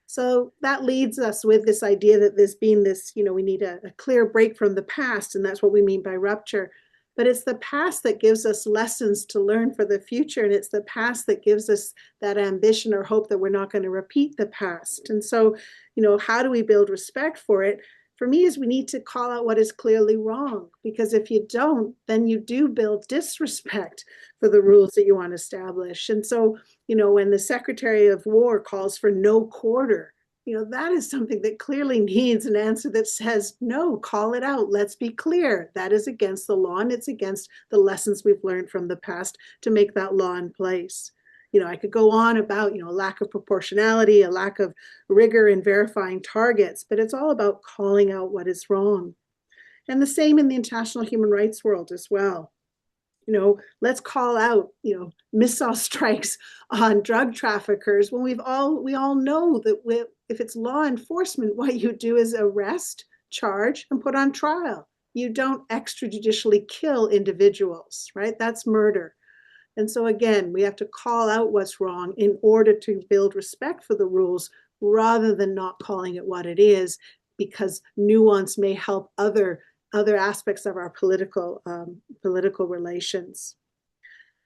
So that leads us with this idea that there's been this, we need a clear break from the past. And that's what we mean by rupture. But it's the past that gives us lessons to learn for the future. And it's the past that gives us that ambition or hope that we're not going to repeat the past. And so, how do we build respect for it? For me, is we need to call out what is clearly wrong. Because if you don't, then you do build disrespect for the rules that you want to establish. And so, when the Secretary of War calls for no quarter, that is something that clearly needs an answer that says, no, call it out. Let's be clear. That is against the law and it's against the lessons we've learned from the past to make that law in place. I could go on about, a lack of proportionality, a lack of rigor in verifying targets, but it's all about calling out what is wrong. And the same in the international human rights world as well. Let's call out, missile strikes on drug traffickers when we all know that if it's law enforcement, what you do is arrest, charge, and put on trial. You don't extrajudicially kill individuals, right? That's murder. And so again, we have to call out what's wrong in order to build respect for the rules rather than not calling it what it is, because nuance may help other aspects of our political relations.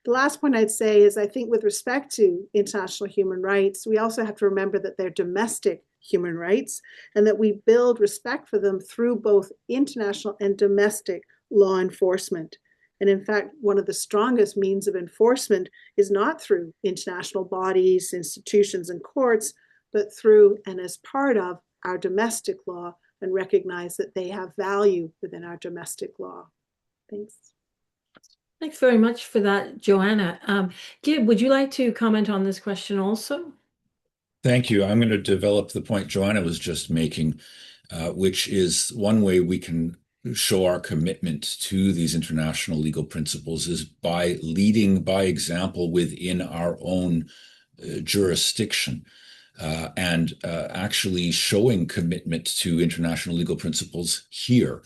The last point I'd say is I think with respect to international human rights, we also have to remember that they're domestic human rights and that we build respect for them through both international and domestic law enforcement. And in fact, one of the strongest means of enforcement is not through international bodies, institutions, and courts, but through and as part of our domestic law and recognize that they have value within our domestic law. Thanks. Thanks very much for that, Joanna. Gib, would you like to comment on this question also? Thank you. I'm going to develop the point Joanna was just making, which is one way we can show our commitment to these international legal principles is by leading by example within our own jurisdiction. And actually showing commitment to international legal principles here.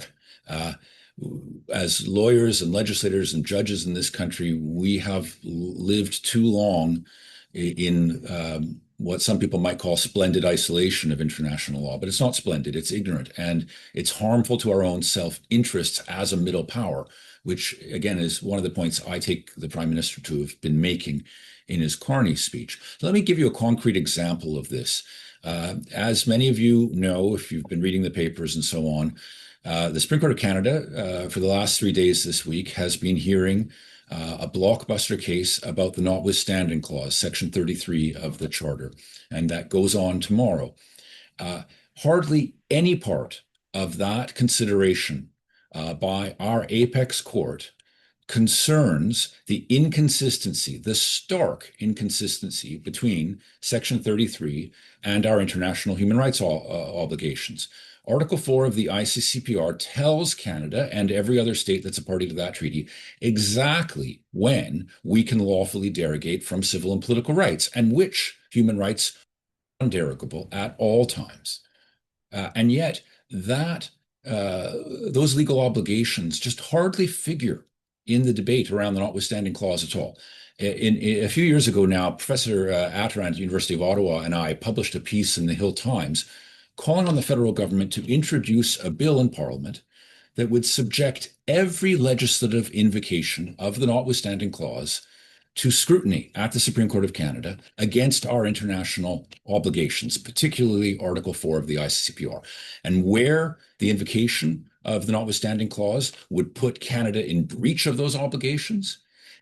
As lawyers and legislators and judges in this country, we have lived too long in what some people might call splendid isolation of international law, but it's not splendid, it's ignorant, and it's harmful to our own self-interests as a middle power, which again is one of the points I take the Prime Minister to have been making in his Carney speech. So let me give you a concrete example of this. As many of you know, if you've been reading the papers and so on, the Supreme Court of Canada, for the last 3 days this week, has been hearing a blockbuster case about the notwithstanding clause, Section 33 of the Charter, and that goes on tomorrow. Hardly any part of that consideration by our apex court concerns the inconsistency, the stark inconsistency between Section 33 and our international human rights obligations. Article 4 of the ICCPR tells Canada and every other state that's a party to that treaty exactly when we can lawfully derogate from civil and political rights and which human rights are derogable at all times. And yet that those legal obligations just hardly figure in the debate around the notwithstanding clause at all. A few years ago now, Professor Atteran at University of Ottawa and I published a piece in the Hill Times calling on the federal government to introduce a bill in Parliament that would subject every legislative invocation of the notwithstanding clause to scrutiny at the Supreme Court of Canada against our international obligations, particularly Article 4 of the ICCPR. And where the invocation of the notwithstanding clause would put Canada in breach of those obligations,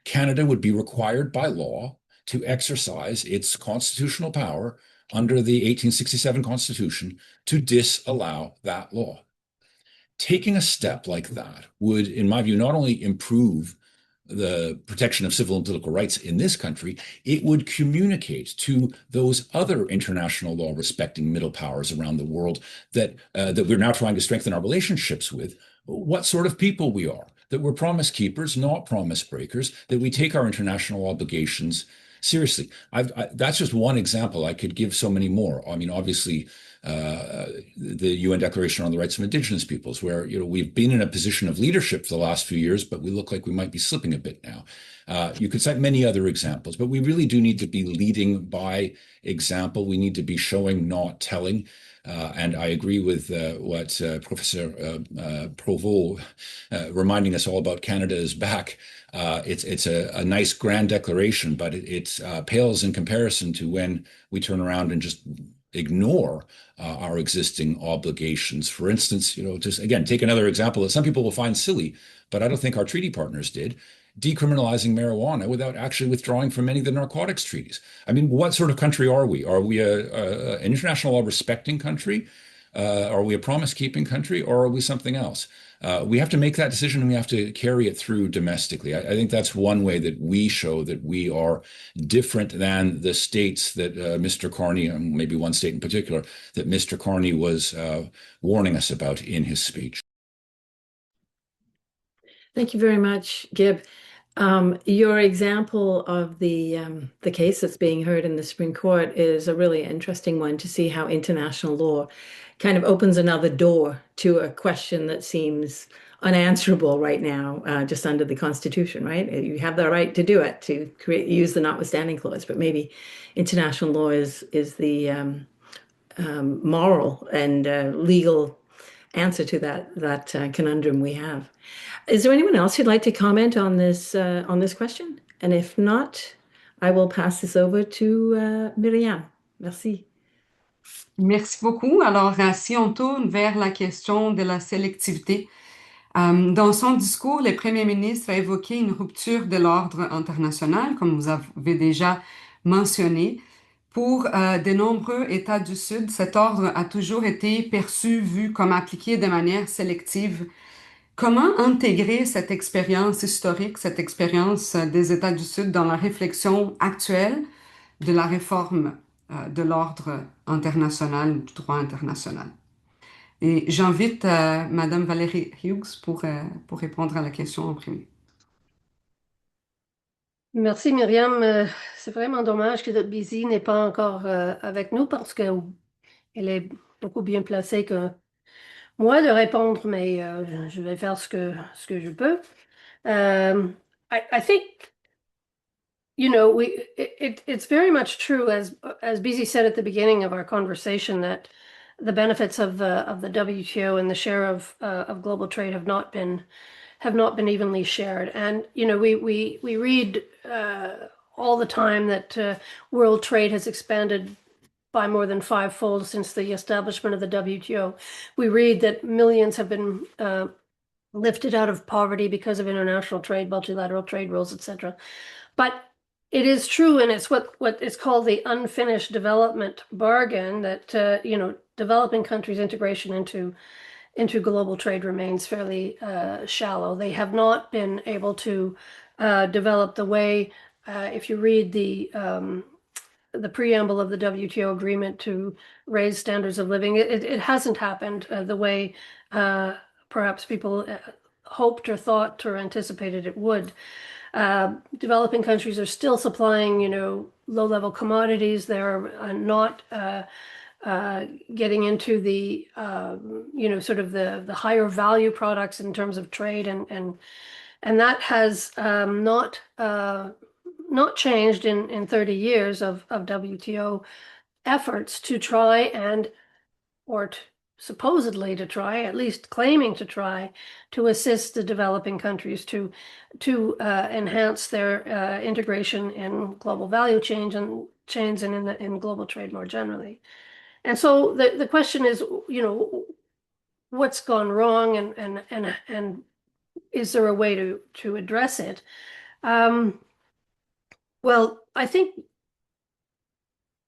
Canada would be required by law to exercise its constitutional power under the 1867 Constitution to disallow that law. Taking a step like that would, in my view, not only improve the protection of civil and political rights in this country, it would communicate to those other international law respecting middle powers around the world that we're now trying to strengthen our relationships with, what sort of people we are, that we're promise keepers, not promise breakers, that we take our international obligations seriously. That's just one example. I could give so many more. I mean, obviously, the UN Declaration on the Rights of Indigenous Peoples, where we've been in a position of leadership for the last few years, but we look like we might be slipping a bit now. You could cite many other examples, but we really do need to be leading by example. We need to be showing, not telling. And I agree with what Professor Provost reminding us all about Canada is back. It's a nice grand declaration, but it pales in comparison to when we turn around and just ignore our existing obligations. For instance, just again, take another example that some people will find silly, but I don't think our treaty partners did. Decriminalizing marijuana without actually withdrawing from any of the narcotics treaties. I mean, what sort of country are we? Are we an international law respecting country? Are we a promise-keeping country, or are we something else? We have to make that decision, and we have to carry it through domestically. I think that's one way that we show that we are different than the states that Mr. Carney, and maybe one state in particular, that Mr. Carney was warning us about in his speech. Thank you very much, Gib. Your example of the case that's being heard in the Supreme Court is a really interesting one to see how international law kind of opens another door to a question that seems unanswerable right now, just under the Constitution, right? You have the right to do it, to use the notwithstanding clause, but maybe international law is the moral and legal answer to that conundrum we have. Is there anyone else who'd like to comment on this question? And if not, I will pass this over to Myriam. Merci. Merci beaucoup. Alors, si on tourne vers la question de la sélectivité, dans son discours, le Premier ministre a évoqué une rupture de l'ordre international, comme vous avez déjà mentionné. Pour de nombreux États du Sud, cet ordre a toujours été perçu, vu comme appliqué de manière sélective. Comment intégrer cette expérience historique, cette expérience des États du Sud dans la réflexion actuelle de la réforme de l'ordre international, du droit international? Et j'invite Madame Valerie Hughes pour répondre à la question en premier. Merci Myriam. C'est vraiment dommage que Olabisi n'est pas encore avec nous parce qu'elle est beaucoup bien placée que moi de répondre, mais je vais faire ce que je peux. I think, you know, it's very much true, as Bisi said at the beginning of our conversation, that the benefits of the WTO and the share of global trade have not been evenly shared. And you know, we read all the time that world trade has expanded by more than fivefold since the establishment of the WTO. We read that millions have been lifted out of poverty because of international trade, multilateral trade rules, etc. But it is true, and it's what is called the unfinished development bargain, that you know, developing countries' integration into global trade remains fairly shallow. They have not been able to develop the way, if you read the preamble of the WTO agreement to raise standards of living, it hasn't happened the way perhaps people hoped or thought or anticipated it would. Developing countries are still supplying, you know, low-level commodities. They're not getting into the, you know, sort of the higher value products in terms of trade, and that has not changed in 30 years of WTO efforts to try and, or supposedly to try, at least claiming to try, to assist the developing countries to enhance their integration in global value chains and in global trade more generally. And so the question is, you know, what's gone wrong, and is there a way to address it? Well, I think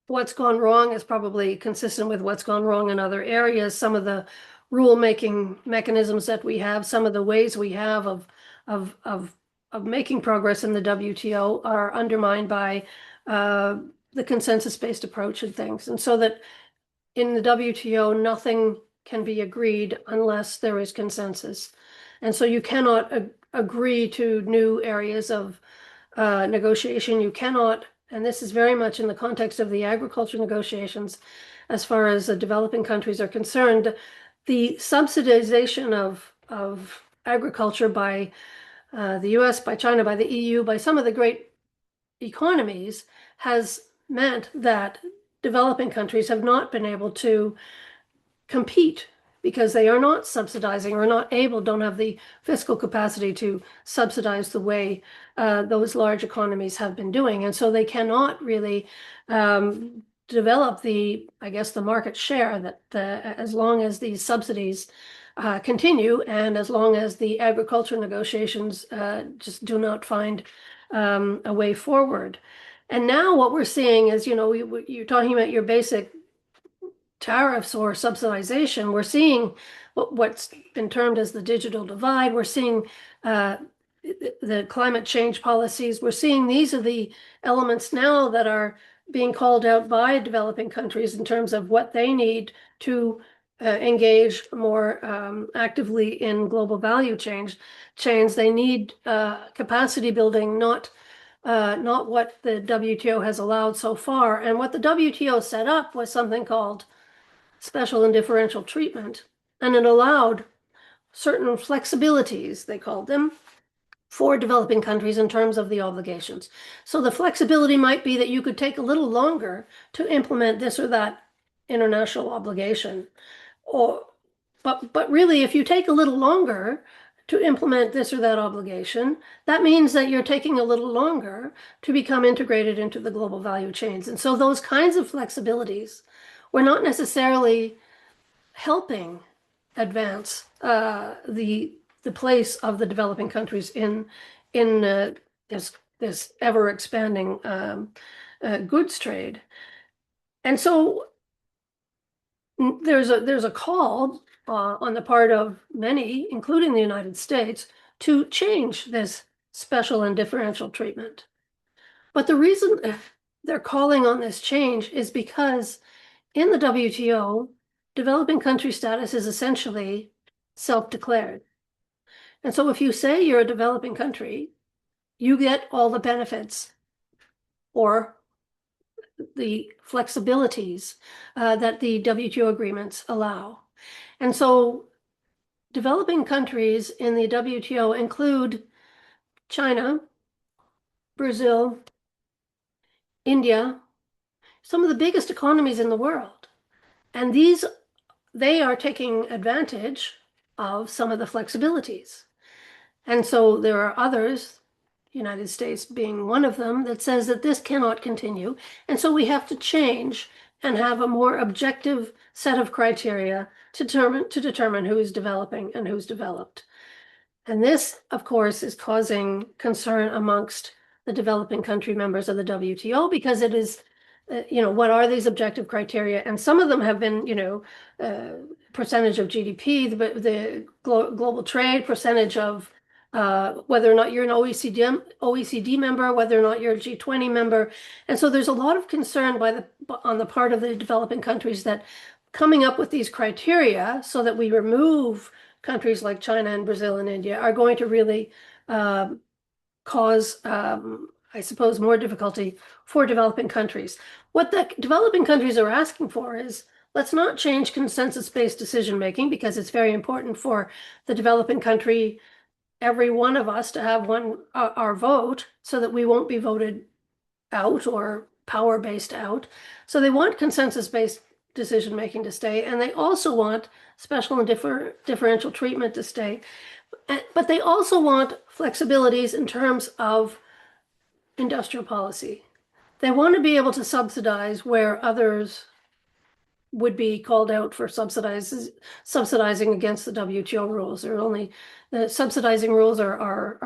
what's gone wrong is probably consistent with what's gone wrong in other areas. Some of the rule-making mechanisms that we have, some of the ways we have of making progress in the WTO are undermined by the consensus-based approach and things. And so that in the WTO, nothing can be agreed unless there is consensus. And so you cannot agree to new areas of negotiation. You cannot, and this is very much in the context of the agriculture negotiations, as far as the developing countries are concerned, the subsidization of agriculture by the US, by China, by the EU, by some of the great economies has meant that developing countries have not been able to compete because they are not subsidizing or not able, don't have the fiscal capacity to subsidize the way those large economies have been doing. And so they cannot really develop the, I guess, the market share that as long as these subsidies continue, and as long as the agriculture negotiations just do not find a way forward. And now what we're seeing is, you know, you're talking about your basic tariffs or subsidization. We're seeing what's been termed as the digital divide. We're seeing the climate change policies. We're seeing these are the elements now that are being called out by developing countries in terms of what they need to engage more actively in global value chains. They need capacity building, not what the WTO has allowed so far. And what the WTO set up was something called special and differential treatment, and it allowed certain flexibilities, they called them, for developing countries in terms of the obligations. So the flexibility might be that you could take a little longer to implement this or that international obligation, but really, if you take a little longer to implement this or that obligation, that means that you're taking a little longer to become integrated into the global value chains. And so those kinds of flexibilities were not necessarily helping advance the place of the developing countries in this ever expanding goods trade. And so there's a call on the part of many, including the United States, to change this special and differential treatment. But the reason they're calling on this change is because in the WTO, developing country status is essentially self-declared. And so if you say you're a developing country, you get all the benefits or the flexibilities that the WTO agreements allow. And so developing countries in the WTO include China, Brazil, India, some of the biggest economies in the world. And they are taking advantage of some of the flexibilities. And so there are others, United States being one of them, that says that this cannot continue. And so we have to change and have a more objective set of criteria to determine who is developing and who's developed. And this, of course, is causing concern amongst the developing country members of the WTO, because it is, what are these objective criteria? And some of them have been, percentage of GDP, the global trade, percentage of whether or not you're an OECD member, whether or not you're a G20 member. And so there's a lot of concern on the part of the developing countries that coming up with these criteria so that we remove countries like China and Brazil and India are going to really cause, I suppose, more difficulty for developing countries. What the developing countries are asking for is, let's not change consensus-based decision-making, because it's very important for the developing country, every one of us, to have our vote, so that we won't be voted out or power-based out. So they want consensus-based decision-making to stay, and they also want special and differential treatment to stay. But they also want flexibilities in terms of industrial policy. They want to be able to subsidize where others would be called out for subsidizing against the WTO rules. The subsidizing rules are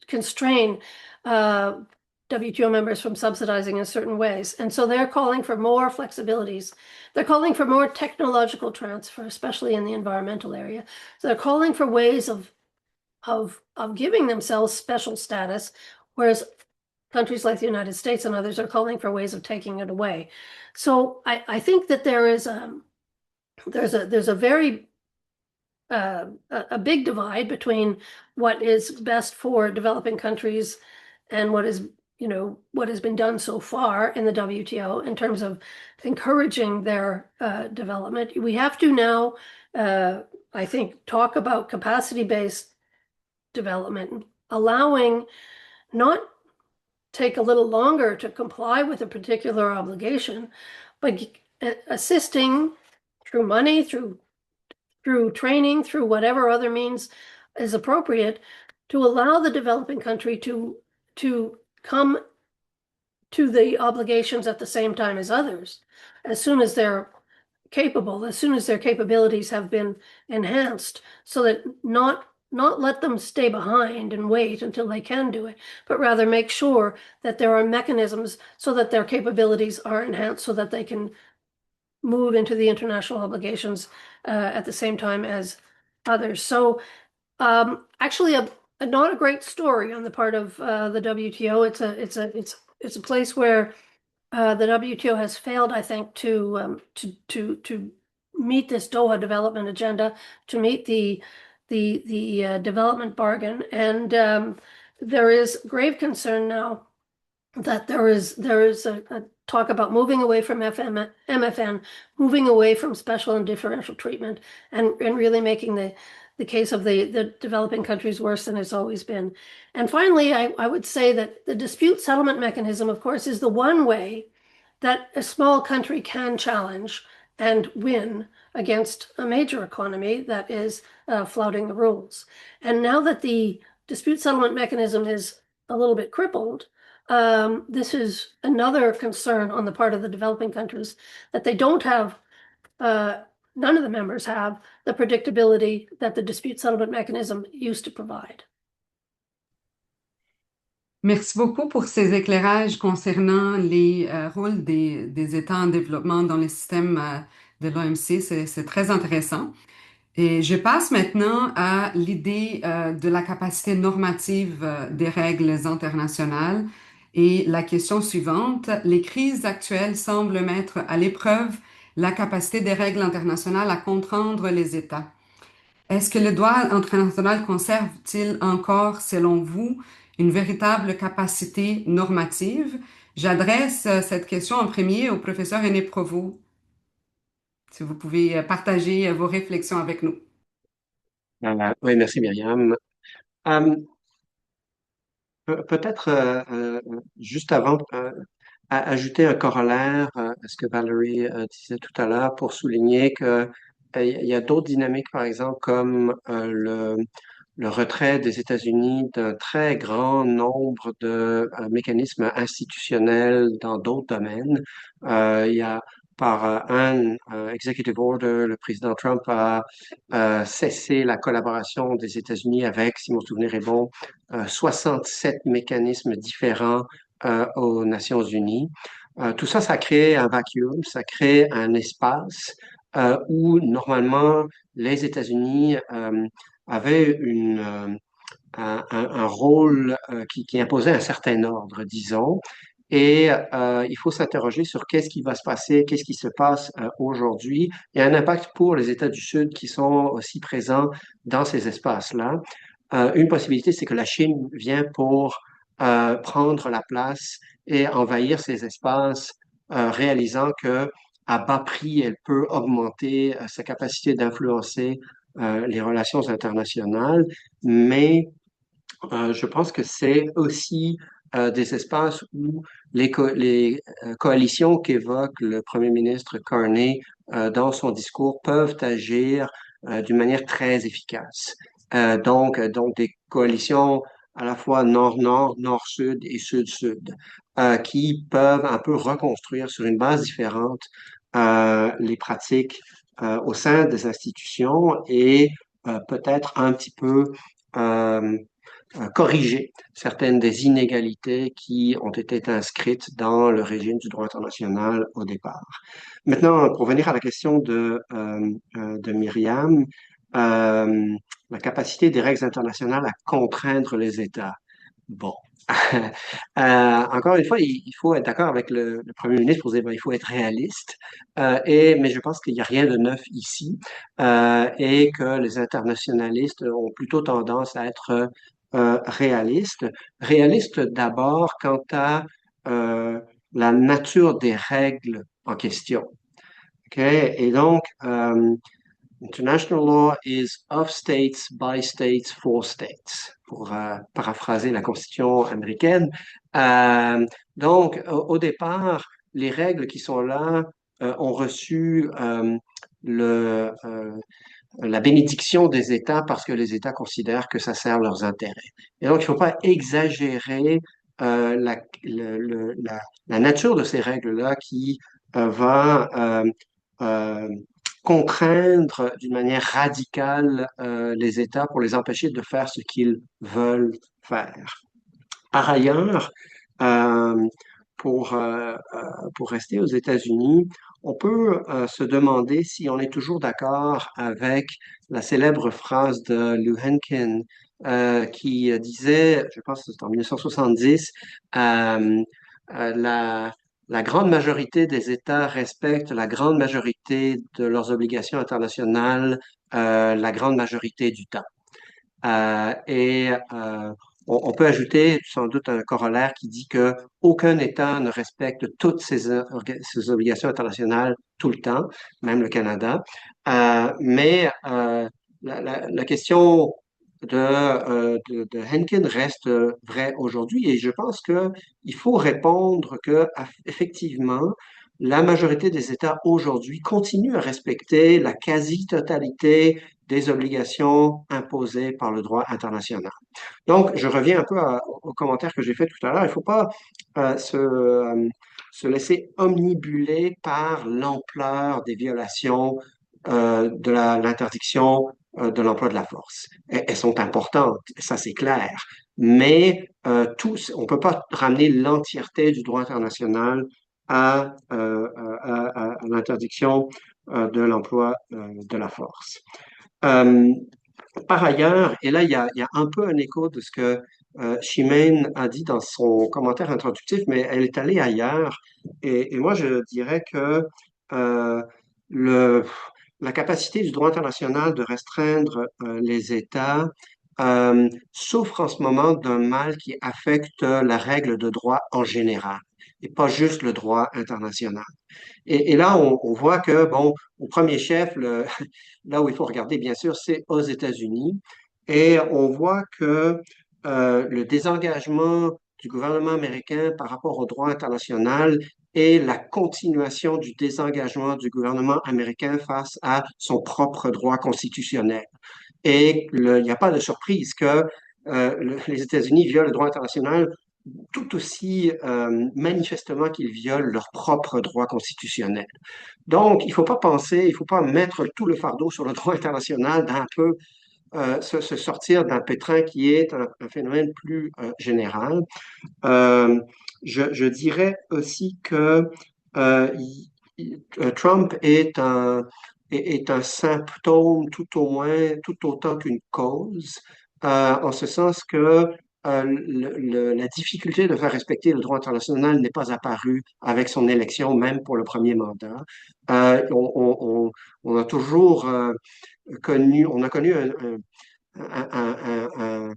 constrain WTO members from subsidizing in certain ways. And so they're calling for more flexibilities. They're calling for more technological transfer, especially in the environmental area. So they're calling for ways of giving themselves special status, whereas countries like the United States and others are calling for ways of taking it away. So I think that there's a very a big divide between what is best for developing countries and what has been done so far in the WTO in terms of encouraging their development. We have to now, I think, talk about capacity-based development, allowing not take a little longer to comply with a particular obligation, but assisting through money, through training, through whatever other means is appropriate, to allow the developing country to come to the obligations at the same time as others, as soon as they're capable, as soon as their capabilities have been enhanced, so that not let them stay behind and wait until they can do it, but rather make sure that there are mechanisms so that their capabilities are enhanced, so that they can move into the international obligations at the same time as others. So actually not a great story on the part of the WTO. It's a place where the WTO has failed, I think, to meet this Doha development agenda, to meet the development bargain, and there is grave concern now that there is a talk about moving away from MFN, moving away from special and differential treatment, and really making the case of the developing countries worse than it's always been. And finally, I would say that the dispute settlement mechanism, of course, is the one way that a small country can challenge and win against a major economy that is flouting the rules. And now that the dispute settlement mechanism is a little bit crippled, this is another concern on the part of the developing countries, that they don't have, none of the members have the predictability that the dispute settlement mechanism used to provide. Merci beaucoup pour ces éclairages concernant les rôles des États en développement dans le système de l'OMC. C'est très intéressant. Et je passe maintenant à l'idée de la capacité normative des règles internationales. Et la question suivante, les crises actuelles semblent mettre à l'épreuve la capacité des règles internationales à contraindre les États. Est-ce que le droit international conserve-t-il encore, selon vous, une véritable capacité normative? J'adresse cette question en premier au professeur René Provost, si vous pouvez partager vos réflexions avec nous. Oui, merci Myriam. Peut-être juste avant, ajouter un corollaire à ce que Valerie disait tout à l'heure pour souligner que il y a d'autres dynamiques, par exemple, comme le retrait des États-Unis d'un très grand nombre de mécanismes institutionnels dans d'autres domaines. Il y a par un executive order, le président Trump a cessé la collaboration des États-Unis avec, si mon souvenir est bon, 67 mécanismes différents aux Nations Unies. Tout ça, ça crée un vacuum, ça crée un espace où normalement les États-Unis avaient un rôle qui imposait un certain ordre, disons. Et il faut s'interroger sur qu'est-ce qui va se passer, qu'est-ce qui se passe aujourd'hui. Il y a un impact pour les États du Sud qui sont aussi présents dans ces espaces-là. Une possibilité, c'est que la Chine vient pour prendre la place et envahir ces espaces, réalisant que à bas prix, elle peut augmenter sa capacité d'influencer les relations internationales, mais je pense que c'est aussi des espaces où les coalitions qu'évoque le premier ministre Carney dans son discours peuvent agir d'une manière très efficace. Donc des coalitions à la fois nord-nord, nord-sud et sud-sud, qui peuvent un peu reconstruire sur une base différente les pratiques au sein des institutions et peut-être un petit peu euh, corriger certaines des inégalités qui ont été inscrites dans le régime du droit international au départ. Maintenant, pour venir à la question de Myriam, euh, la capacité des règles internationales à contraindre les États. Bon. Encore une fois, il faut être d'accord avec le Premier ministre pour dire ben, il faut être réaliste. Mais je pense qu'il n'y a rien de neuf ici et que les internationalistes ont plutôt tendance à être réalistes. Réalistes d'abord quant à la nature des règles en question. Okay? Et donc, International law is of states, by states, for states, pour paraphraser la Constitution américaine. Donc, au départ, les règles qui sont là ont reçu la bénédiction des États parce que les États considèrent que ça sert leurs intérêts. Et donc, il ne faut pas exagérer la nature de ces règles-là qui va contraindre d'une manière radicale les États pour les empêcher de faire ce qu'ils veulent faire. Par ailleurs, euh, pour, euh, euh, pour rester aux États-Unis, on peut se demander si on est toujours d'accord avec la célèbre phrase de Lew Henkin qui disait, je pense que c'est en 1970, euh, la, la grande majorité des États respectent la grande majorité de leurs obligations internationales la grande majorité du temps. On peut ajouter sans doute un corollaire qui dit que aucun État ne respecte toutes ses obligations internationales tout le temps, même le Canada. La question de Henkin reste vraie aujourd'hui et je pense que il faut répondre que effectivement la majorité des États aujourd'hui continuent à respecter la quasi-totalité des obligations imposées par le droit international. Donc, je reviens un peu au commentaire que j'ai fait tout à l'heure. Il ne faut pas se laisser omnibuler par l'ampleur des violations de l'interdiction de l'emploi de la force. Elles sont importantes, ça c'est clair, mais on ne peut pas ramener l'entièreté du droit international à l'interdiction de l'emploi de la force. Par ailleurs, et là, il y a un peu un écho de ce que Chimène a dit dans son commentaire introductif, mais elle est allée ailleurs. Et moi, je dirais que euh, le, la capacité du droit international de restreindre les États souffre en ce moment d'un mal qui affecte la règle de droit en général, et pas juste le droit international. Et là, on voit que, bon, au premier chef, là où il faut regarder, bien sûr, c'est aux États-Unis. Et on voit que le désengagement du gouvernement américain par rapport au droit international et la continuation du désengagement du gouvernement américain face à son propre droit constitutionnel. Et il n'y a pas de surprise que les États-Unis violent le droit international tout aussi manifestement qu'ils violent leur propre droit constitutionnel. Donc, il ne faut pas penser, il ne faut pas mettre tout le fardeau sur le droit international, d'un peu se sortir d'un pétrin qui est un phénomène plus général. Je dirais aussi que euh, Trump est un symptôme tout au moins, tout autant qu'une cause, en ce sens que la difficulté de faire respecter le droit international n'est pas apparue avec son élection, même pour le premier mandat. On a toujours connu un,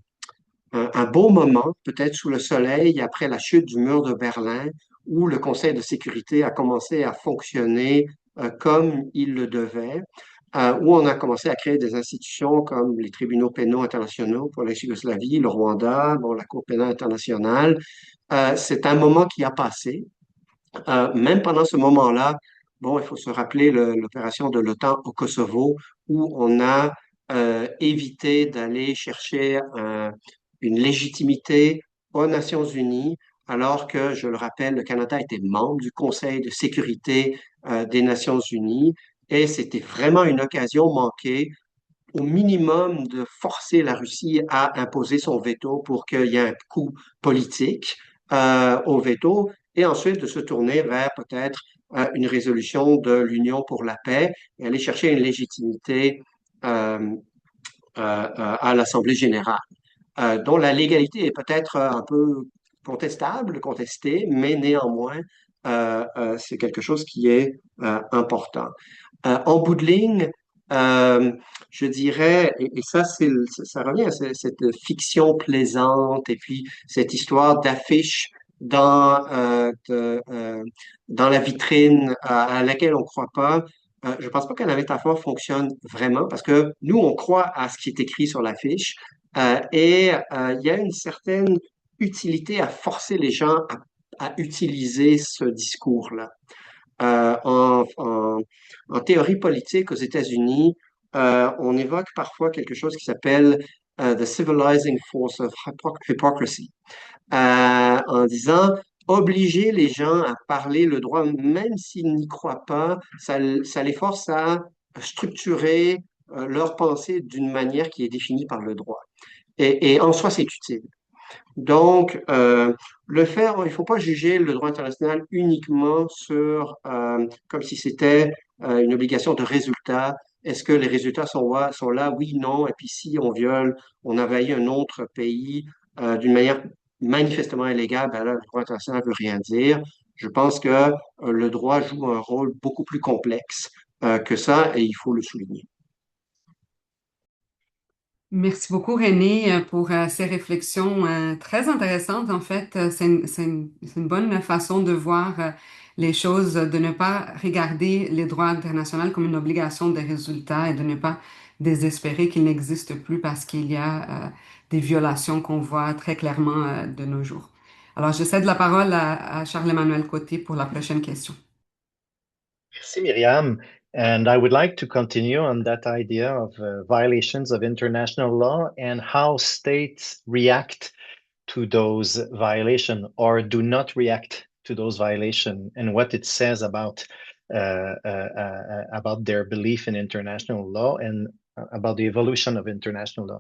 un beau moment, peut-être sous le soleil, après la chute du mur de Berlin, où le Conseil de sécurité a commencé à fonctionner comme il le devait, où on a commencé à créer des institutions comme les tribunaux pénaux internationaux pour la Yougoslavie, le Rwanda, bon, la Cour pénale internationale. C'est un moment qui a passé. Même pendant ce moment-là, bon, il faut se rappeler l'opération de l'OTAN au Kosovo, où on a évité d'aller chercher une légitimité aux Nations Unies, alors que, je le rappelle, le Canada était membre du Conseil de sécurité des Nations Unies, et c'était vraiment une occasion manquée au minimum de forcer la Russie à imposer son veto pour qu'il y ait un coup politique au veto et ensuite de se tourner vers peut-être une résolution de l'Union pour la paix et aller chercher une légitimité à l'Assemblée générale, dont la légalité est peut-être un peu contestable, contestée, mais néanmoins, c'est quelque chose qui est important. En bout de ligne, je dirais, et ça, ça revient à cette fiction plaisante et puis cette histoire d'affiche dans la vitrine à laquelle on ne croit pas. Je ne pense pas que la métaphore fonctionne vraiment parce que nous, on croit à ce qui est écrit sur l'affiche il y a une certaine utilité à forcer les gens à utiliser ce discours-là. Euh, en, en, en théorie politique aux États-Unis, on évoque parfois quelque chose qui s'appelle the civilizing force of hypocrisy, en disant obliger les gens à parler le droit, même s'ils n'y croient pas, ça les force à structurer leur pensée d'une manière qui est définie par le droit. Et en soi, c'est utile. Donc, le faire, il ne faut pas juger le droit international uniquement comme si c'était une obligation de résultat. Est-ce que les résultats sont là? Oui, non. Et puis si on viole, on envahit un autre pays d'une manière manifestement illégale, ben là, le droit international ne veut rien dire. Je pense que le droit joue un rôle beaucoup plus complexe que ça et il faut le souligner. Merci beaucoup, René, pour ces réflexions très intéressantes. En fait, c'est une bonne façon de voir les choses, de ne pas regarder les droits internationaux comme une obligation de résultat et de ne pas désespérer qu'il n'existe plus parce qu'il y a des violations qu'on voit très clairement de nos jours. Alors, je cède la parole à Charles-Emmanuel Côté pour la prochaine question. Merci, Myriam. And I would like to continue on that idea of violations of international law and how states react to those violations or do not react to those violations and what it says about their belief in international law. And about the evolution of international law.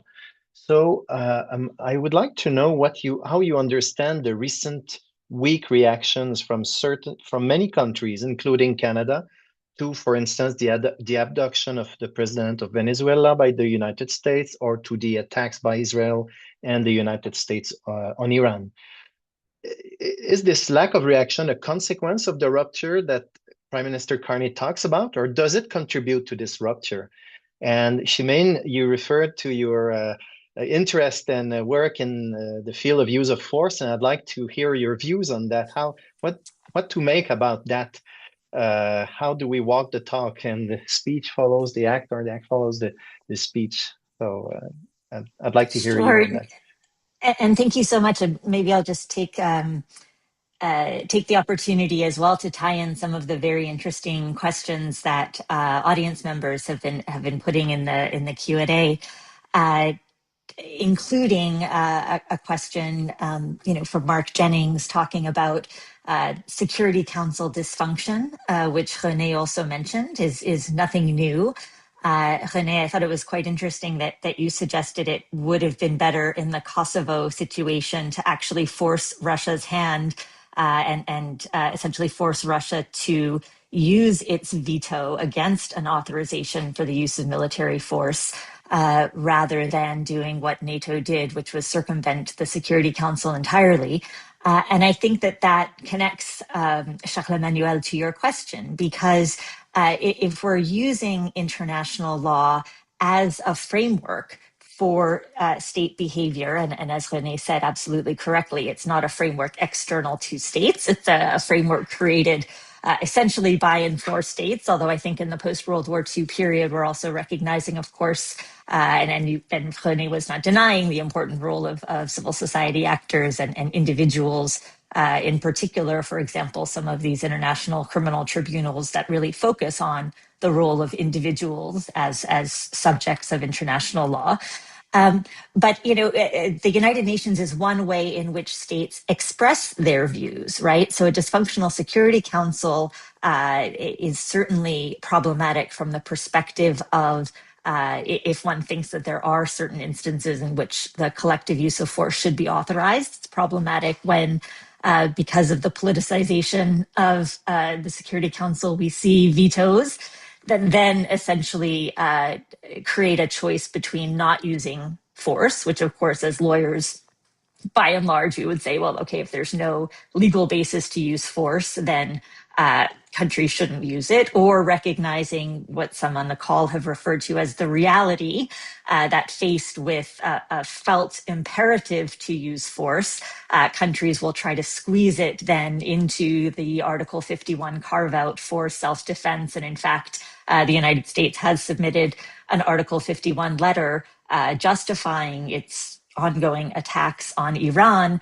So I would like to know how you understand the recent weak reactions from many countries, including Canada, to, for instance, the abduction of the president of Venezuela by the United States, or to the attacks by Israel and the United States on Iran. Is this lack of reaction a consequence of the rupture that Prime Minister Carney talks about, or does it contribute to this rupture? And Chimène, you referred to your interest and work in the field of use of force, and I'd like to hear your views on that. What to make about that? How do we walk the talk, and the speech follows the act, or the act follows the speech? So I'd like to hear you on that. And thank you so much. And maybe I'll just take the opportunity as well to tie in some of the very interesting questions that audience members have been putting in the Q&A, including a question, from Mark Jennings talking about Security Council dysfunction, which René also mentioned is nothing new. René, I thought it was quite interesting that you suggested it would have been better in the Kosovo situation to actually force Russia's hand and essentially force Russia to use its veto against an authorization for the use of military force, rather than doing what NATO did, which was circumvent the Security Council entirely. And I think that connects, Charles Emmanuel, to your question, because if we're using international law as a framework for state behavior, and as René said absolutely correctly, it's not a framework external to states, it's a framework created essentially by and for states, although I think in the post-World War II period, we're also recognizing, of course, and René was not denying the important role of civil society actors and individuals, in particular, for example, some of these international criminal tribunals that really focus on the role of individuals as subjects of international law. But, the United Nations is one way in which states express their views, right? So a dysfunctional Security Council is certainly problematic from the perspective of if one thinks that there are certain instances in which the collective use of force should be authorized. It's problematic when, because of the politicization of the Security Council, we see vetoes that then essentially create a choice between not using force, which of course, as lawyers, by and large, we would say, well, okay, if there's no legal basis to use force, then countries shouldn't use it, or recognizing what some on the call have referred to as the reality that faced with a felt imperative to use force, countries will try to squeeze it then into the Article 51 carve-out for self-defense. And in fact, the United States has submitted an Article 51 letter justifying its ongoing attacks on Iran,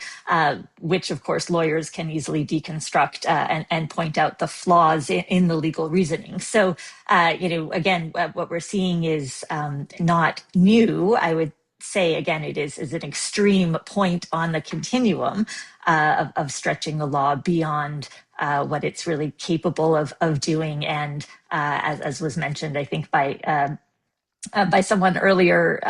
which of course lawyers can easily deconstruct and point out the flaws in the legal reasoning. So, again, what we're seeing is not new. I would say, again, it is an extreme point on the continuum of stretching the law beyond what it's really capable of doing. And as was mentioned, I think by someone earlier,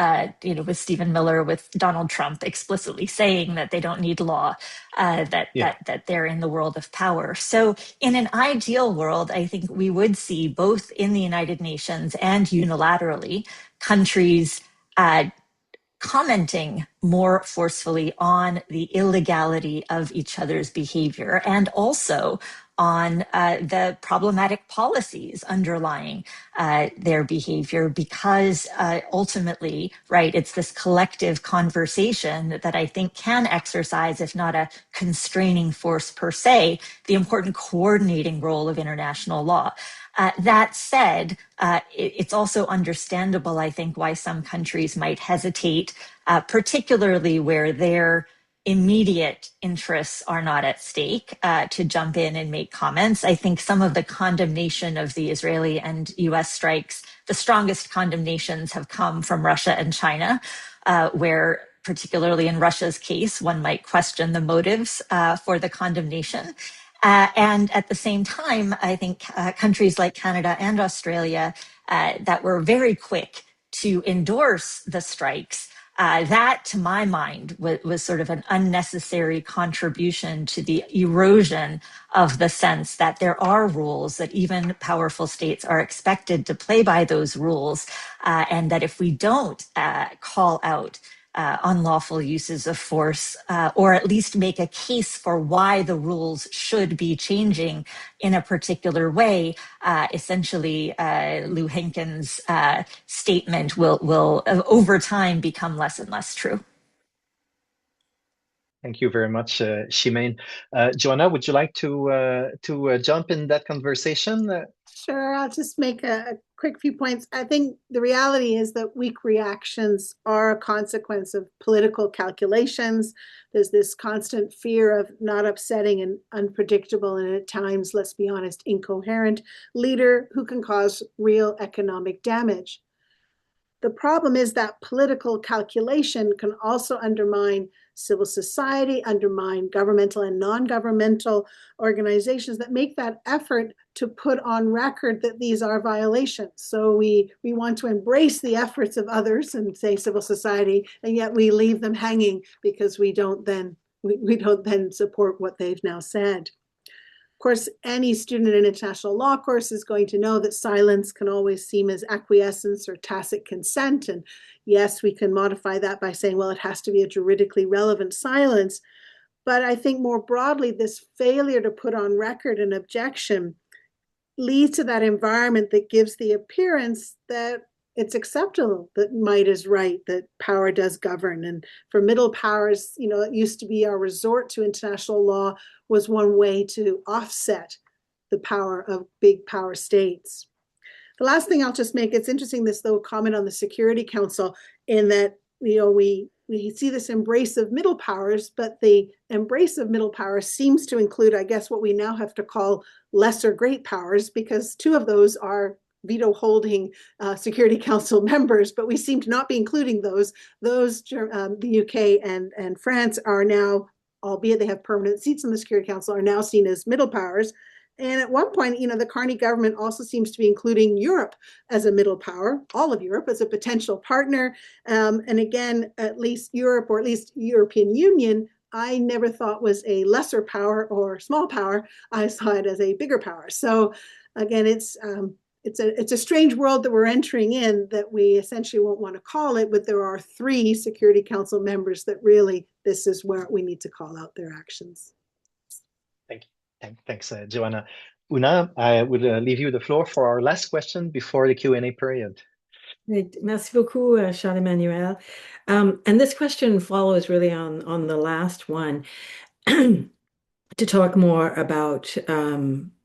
with Stephen Miller, with Donald Trump explicitly saying that they don't need law, that they're in the world of power. So in an ideal world, I think we would see both in the United Nations and unilaterally countries commenting more forcefully on the illegality of each other's behavior, and also on the problematic policies underlying their behavior, because ultimately, right, it's this collective conversation that I think can exercise, if not a constraining force per se, the important coordinating role of international law. That said, it's also understandable, I think, why some countries might hesitate, particularly where their immediate interests are not at stake, to jump in and make comments. I think some of the condemnation of the Israeli and US strikes, the strongest condemnations have come from Russia and China, where particularly in Russia's case, one might question the motives for the condemnation. And at the same time, I think countries like Canada and Australia that were very quick to endorse the strikes, that, to my mind, was sort of an unnecessary contribution to the erosion of the sense that there are rules, that even powerful states are expected to play by those rules, and that if we don't call out unlawful uses of force, or at least make a case for why the rules should be changing in a particular way, essentially Lou Henkin's statement will over time become less and less true. Thank you very much, Chimène. Joanna, would you like to jump in that conversation? Sure, I'll just make a quick few points. I think the reality is that weak reactions are a consequence of political calculations. There's this constant fear of not upsetting an unpredictable and at times, let's be honest, incoherent leader who can cause real economic damage. The problem is that political calculation can also undermine civil society, undermine governmental and non-governmental organizations that make that effort to put on record that these are violations. So we want to embrace the efforts of others and say civil society, and yet we leave them hanging because we don't then support what they've now said. Of course, any student in an international law course is going to know that silence can always seem as acquiescence or tacit consent. And yes, we can modify that by saying, well, it has to be a juridically relevant silence. But I think more broadly, this failure to put on record an objection leads to that environment that gives the appearance that it's acceptable, that might is right, that power does govern. And for middle powers, it used to be our resort to international law was one way to offset the power of big power states. The last thing I'll just make, it's interesting, this though comment on the Security Council, in that we see this embrace of middle powers, but the embrace of middle powers seems to include, I guess, what we now have to call lesser great powers, because two of those are veto holding Security Council members, but we seem to not be including those. The UK and France are now, albeit they have permanent seats in the Security Council, are now seen as middle powers. And at one point, the Carney government also seems to be including Europe as a middle power, all of Europe as a potential partner. And again, at least Europe, or at least European Union, I never thought was a lesser power or small power. I saw it as a bigger power. So again, it's a strange world that we're entering in, that we essentially won't want to call it, but there are 3 Security Council members that really, this is where we need to call out their actions. Thank you. Thanks, Joanna. Una, I would leave you the floor for our last question before the Q&A period. Merci beaucoup, Charles-Emmanuel. And this question follows really on the last one to talk more about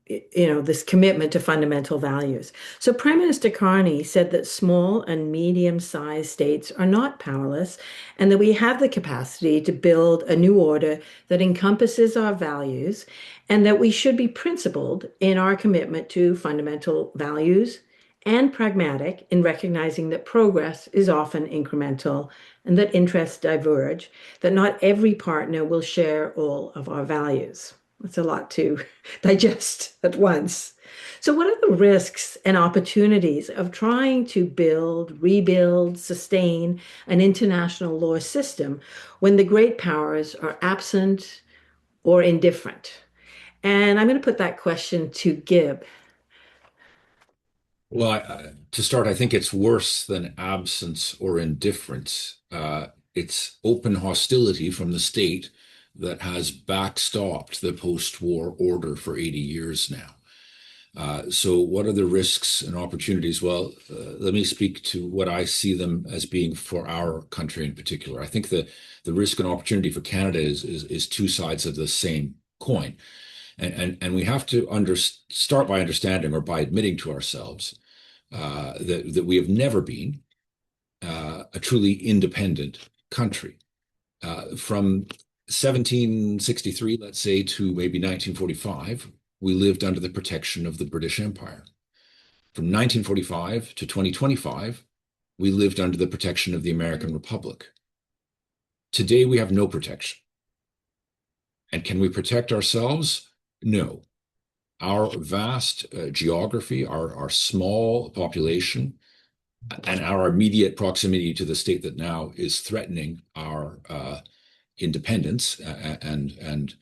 this commitment to fundamental values. So Prime Minister Carney said that small and medium-sized states are not powerless, and that we have the capacity to build a new order that encompasses our values, and that we should be principled in our commitment to fundamental values and pragmatic in recognizing that progress is often incremental and that interests diverge, that not every partner will share all of our values. That's a lot to digest at once. So what are the risks and opportunities of trying to build, rebuild, sustain an international law system when the great powers are absent or indifferent? And I'm going to put that question to Gib. Well, to start, I think it's worse than absence or indifference. It's open hostility from the state that has backstopped the post-war order for 80 years now. So what are the risks and opportunities? Well, let me speak to what I see them as being for our country in particular. I think the risk and opportunity for Canada is 2 sides of the same coin. And we have to start by understanding, or by admitting to ourselves, that we have never been a truly independent country. From 1763, let's say, to maybe 1945, we lived under the protection of the British Empire. From 1945 to 2025, we lived under the protection of the American Republic. Today, we have no protection. And can we protect ourselves? No. Our vast geography, our small population, and our immediate proximity to the state that now is threatening our independence and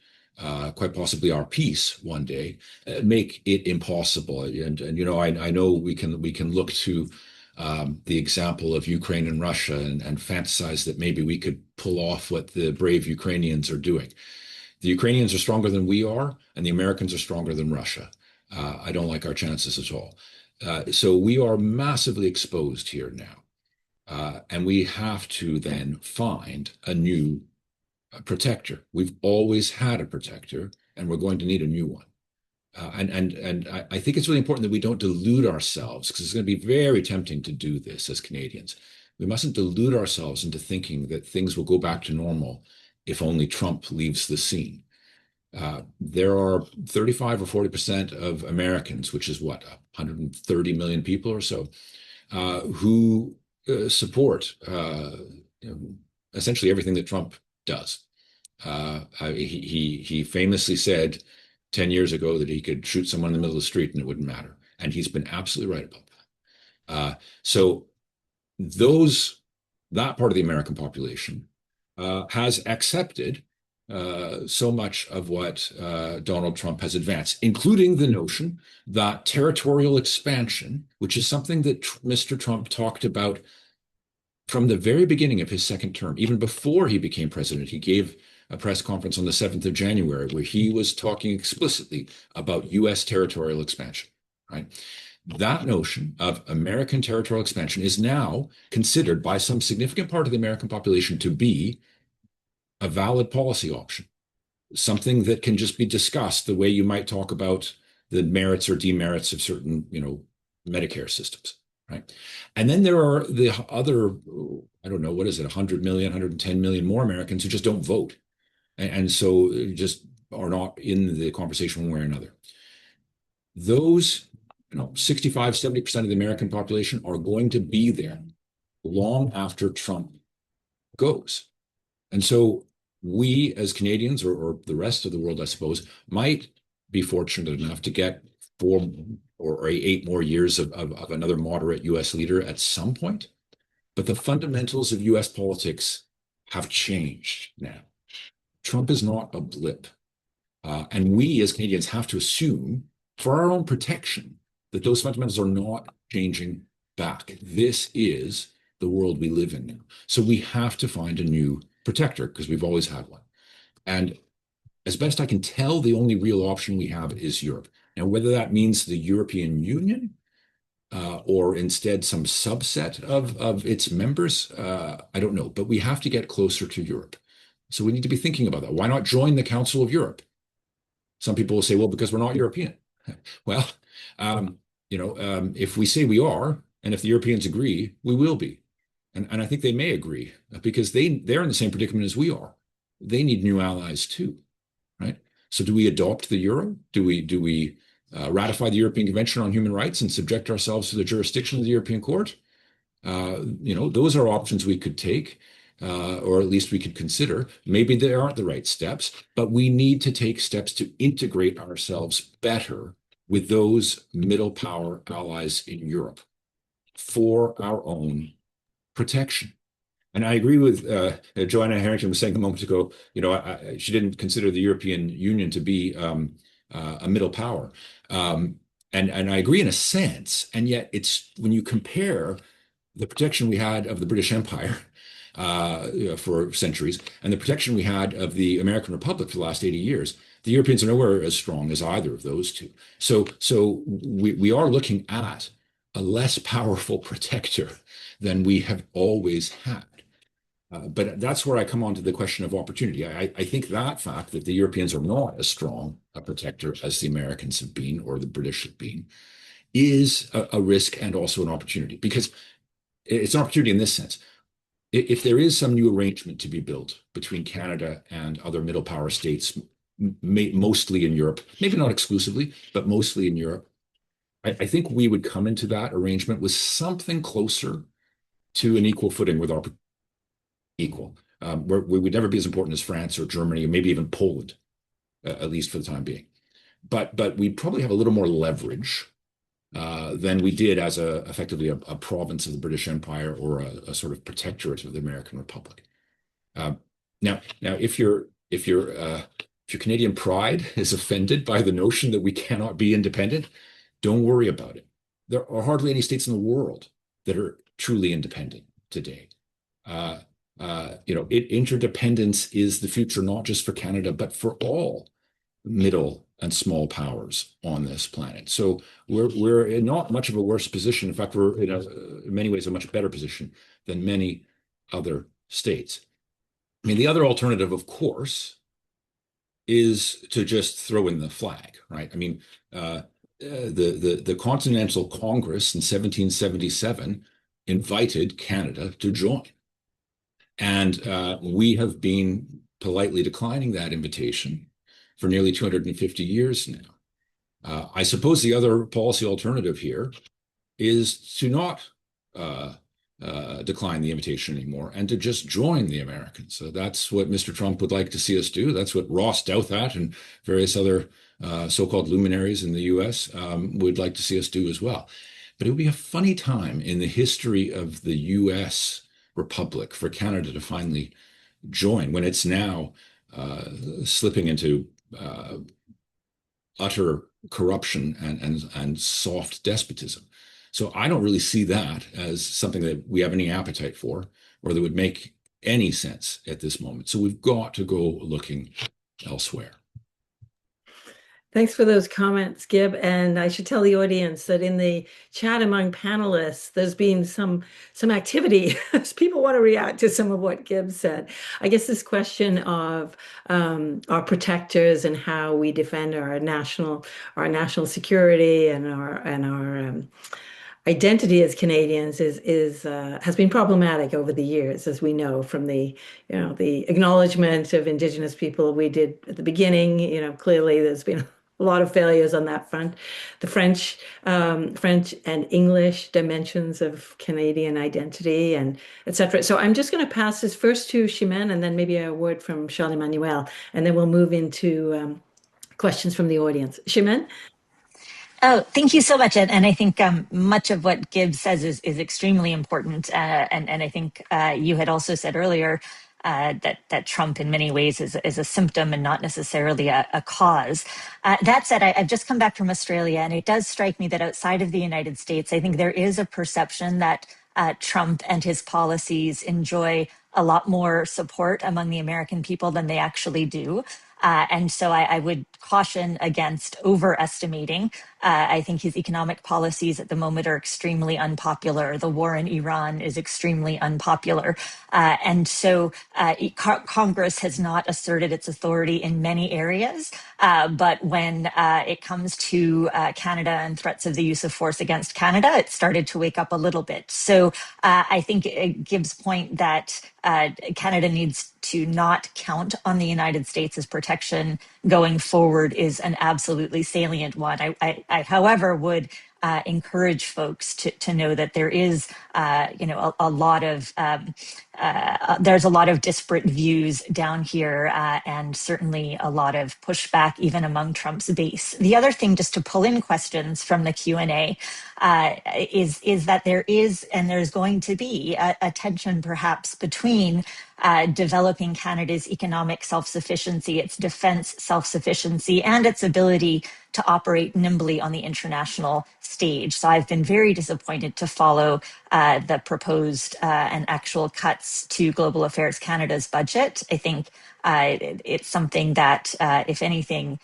quite possibly our peace one day, make it impossible. And you know, I know we can look to the example of Ukraine and Russia and fantasize that maybe we could pull off what the brave Ukrainians are doing. The Ukrainians are stronger than we are, and the Americans are stronger than Russia. I don't like our chances at all. So we are massively exposed here now. And we have to then find a new protector. We've always had a protector, and we're going to need a new one. And I think it's really important that we don't delude ourselves, because it's going to be very tempting to do this as Canadians. We mustn't delude ourselves into thinking that things will go back to normal if only Trump leaves the scene. There are 35 or 40% of Americans, which is what, 130 million people or so, who support essentially everything that Trump does. He famously said 10 years ago that he could shoot someone in the middle of the street and it wouldn't matter. And he's been absolutely right about that. So that part of the American population has accepted so much of what Donald Trump has advanced, including the notion that territorial expansion, which is something that Mr. Trump talked about from the very beginning of his second term, even before he became president. He gave a press conference on the 7th of January where he was talking explicitly about U.S. territorial expansion, right? That notion of American territorial expansion is now considered by some significant part of the American population to be a valid policy option, something that can just be discussed the way you might talk about the merits or demerits of certain, Medicare systems, right? And then there are the other, I don't know, what is it, 100 million, 110 million more Americans who just don't vote. And so just are not in the conversation one way or another. Those, 65, 70% of the American population are going to be there long after Trump goes. And so we as Canadians, or the rest of the world, I suppose, might be fortunate enough to get 4 or 8 more years of another moderate US leader at some point. But the fundamentals of US politics have changed now. Trump is not a blip. And we as Canadians have to assume, for our own protection, that those fundamentals are not changing back. This is the world we live in now. So we have to find a new protector, because we've always had one. And as best I can tell, the only real option we have is Europe. Now, whether that means the European Union or instead some subset of its members, I don't know. But we have to get closer to Europe. So we need to be thinking about that. Why not join the Council of Europe? Some people will say, well, because we're not European. Well, if we say we are, and if the Europeans agree, we will be. And I think they may agree, because they're in the same predicament as we are. They need new allies too, right? So do we adopt the euro? Do we ratify the European Convention on Human Rights and subject ourselves to the jurisdiction of the European Court? Those are options we could take, or at least we could consider. Maybe they aren't the right steps, but we need to take steps to integrate ourselves better with those middle power allies in Europe for our own protection. And I agree with Joanna Harrington was saying a moment ago, she didn't consider the European Union to be a middle power. And I agree in a sense, and yet it's when you compare the protection we had of the British Empire for centuries and the protection we had of the American Republic for the last 80 years, the Europeans are nowhere as strong as either of those two. So we are looking at a less powerful protector than we have always had. But that's where I come on to the question of opportunity. I think that fact that the Europeans are not as strong a protector as the Americans have been or the British have been is a risk and also an opportunity, because it's an opportunity in this sense. If there is some new arrangement to be built between Canada and other middle power states, mostly in Europe, maybe not exclusively, but mostly in Europe, I think we would come into that arrangement with something closer to an equal footing with our equal. We would never be as important as France or Germany, or maybe even Poland, at least for the time being. But we'd probably have a little more leverage than we did as effectively a province of the British Empire or a sort of protectorate of the American Republic. Now, if your Canadian pride is offended by the notion that we cannot be independent, don't worry about it. There are hardly any states in the world that are truly independent today. Interdependence is the future, not just for Canada, but for all middle and small powers on this planet. So we're in not much of a worse position. In fact, we're in many ways a much better position than many other states. I mean, the other alternative, of course, is to just throw in the flag, right? I mean, the Continental Congress in 1777 invited Canada to join. And we have been politely declining that invitation for nearly 250 years now. I suppose the other policy alternative here is to not decline the invitation anymore and to just join the Americans. So that's what Mr. Trump would like to see us do. That's what Ross Douthat and various other so-called luminaries in the US would like to see us do as well. But it would be a funny time in the history of the US Republic for Canada to finally join when it's now slipping into utter corruption and soft despotism. So I don't really see that as something that we have any appetite for or that would make any sense at this moment. So we've got to go looking elsewhere. Thanks for those comments, Gib. And I should tell the audience that in the chat among panelists, there's been some activity as people want to react to some of what Gib said. I guess this question of our protectors and how we defend our national security and our identity as Canadians has been problematic over the years, as we know from the acknowledgement of Indigenous people we did at the beginning. Clearly there's been a lot of failures on that front. The French and English dimensions of Canadian identity and etc. So I'm just going to pass this first to Chimène and then maybe a word from Charles-Emmanuel, and then we'll move into questions from the audience. Chimène? Oh, thank you so much. And I think much of what Gibbs says is extremely important. And I think you had also said earlier that Trump in many ways is a symptom and not necessarily a cause. That said, I've just come back from Australia, and it does strike me that outside of the United States, I think there is a perception that Trump and his policies enjoy a lot more support among the American people than they actually do. And so I would caution against overestimating. I think his economic policies at the moment are extremely unpopular. The war in Iran is extremely unpopular. And so Congress has not asserted its authority in many areas. But when it comes to Canada and threats of the use of force against Canada, it started to wake up a little bit. So I think Gibbs' point that Canada needs to not count on the United States' protection going forward is an absolutely salient one. I however, would encourage folks to know that there is, a lot of there's a lot of disparate views down here, and certainly a lot of pushback even among Trump's base. The other thing, just to pull in questions from the Q&A, is that there is and there's going to be a tension perhaps between developing Canada's economic self-sufficiency, its defense self-sufficiency, and its ability to operate nimbly on the international stage. So I've been very disappointed to follow the proposed and actual cuts to Global Affairs Canada's budget. I think it's something that, if anything,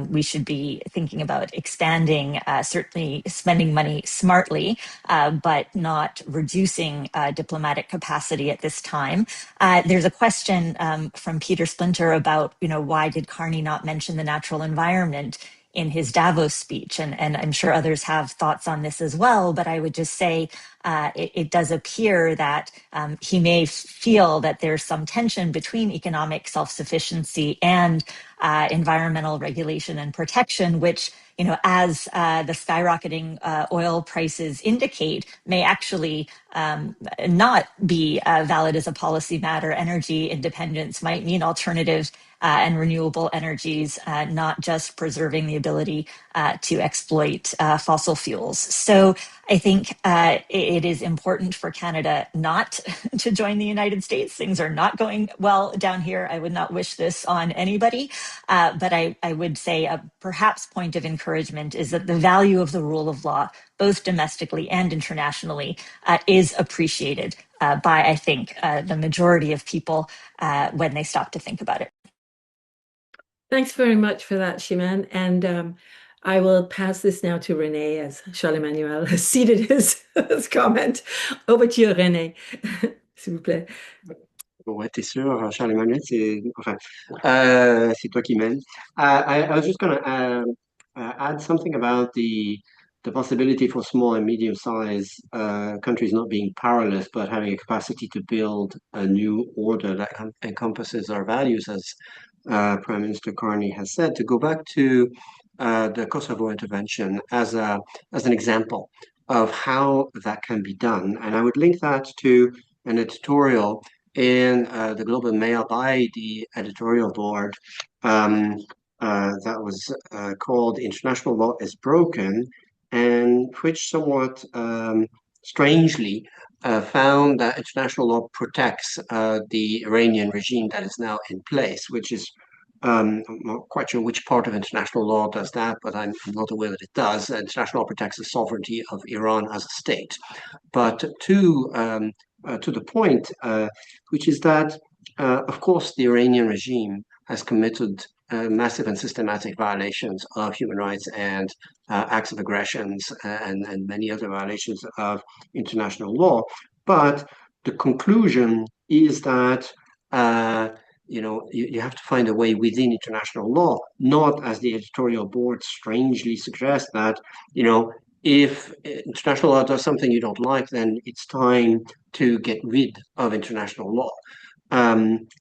we should be thinking about expanding, certainly spending money smartly, but not reducing diplomatic capacity at this time. There's a question from Peter Splinter about, why did Carney not mention the natural environment in his Davos speech? And I'm sure others have thoughts on this as well, but I would just say it does appear that he may feel that there's some tension between economic self-sufficiency and environmental regulation and protection, which, as the skyrocketing oil prices indicate, may actually not be valid as a policy matter. Energy independence might mean alternative and renewable energies, not just preserving the ability to exploit fossil fuels. So I think it is important for Canada not to join the United States. Things are not going well down here. I would not wish this on anybody. But I would say a perhaps point of encouragement is that the value of the rule of law, both domestically and internationally, is appreciated by, I think, the majority of people when they stop to think about it. Thanks very much for that, Chimène. And I will pass this now to René as Charles-Emmanuel has ceded his comment. Over to you, René, s'il vous plaît. Ouais, t'es sûr, Charles-Emmanuel, c'est toi qui mènes. I was just going to add something about the possibility for small and medium-sized countries not being powerless, but having a capacity to build a new order that encompasses our values, as Prime Minister Carney has said, to go back to the Kosovo intervention as an example of how that can be done. And I would link that to an editorial in the Globe and Mail by the editorial board that was called International Law is Broken, and which somewhat strangely found that international law protects the Iranian regime that is now in place, which is I'm not quite sure which part of international law does that, but I'm not aware that it does. International law protects the sovereignty of Iran as a state. But to the point, which is that, of course, the Iranian regime has committed massive and systematic violations of human rights and acts of aggressions and many other violations of international law. But the conclusion is that you have to find a way within international law, not as the editorial board strangely suggests that, if international law does something you don't like, then it's time to get rid of international law.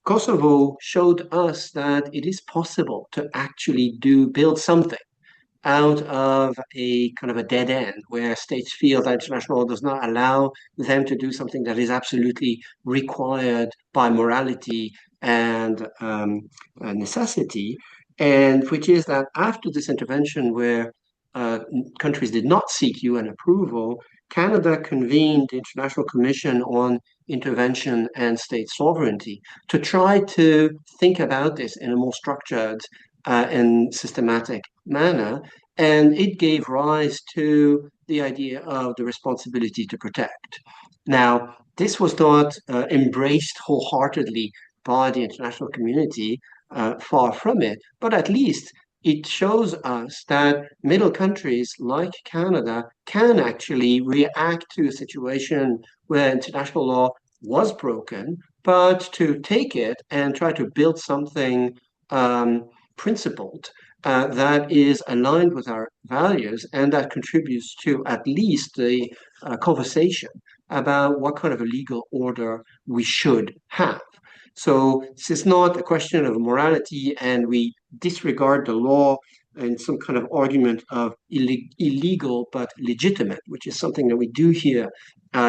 Kosovo showed us that it is possible to actually build something out of a kind of a dead end where states feel that international law does not allow them to do something that is absolutely required by morality and necessity, and which is that after this intervention where countries did not seek UN approval, Canada convened the International Commission on Intervention and State Sovereignty to try to think about this in a more structured and systematic manner. And it gave rise to the idea of the responsibility to protect. Now, this was not embraced wholeheartedly by the international community, far from it, but at least it shows us that middle countries like Canada can actually react to a situation where international law was broken, but to take it and try to build something principled that is aligned with our values and that contributes to at least the conversation about what kind of a legal order we should have. So this is not a question of morality and we disregard the law in some kind of argument of illegal but legitimate, which is something that we do hear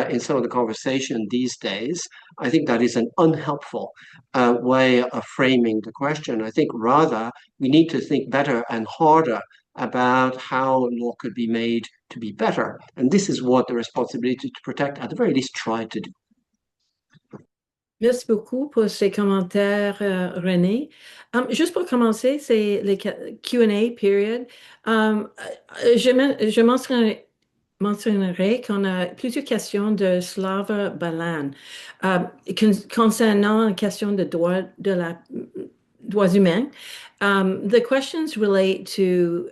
in some of the conversation these days. I think that is an unhelpful way of framing the question. I think rather we need to think better and harder about how law could be made to be better. And this is what the responsibility to protect, at the very least, try to do. Merci beaucoup pour ces commentaires, René. Juste pour commencer, c'est les Q&A period. Je mentionnerai qu'on a plusieurs questions de Slava Balan concernant la question de droits humains. The questions relate to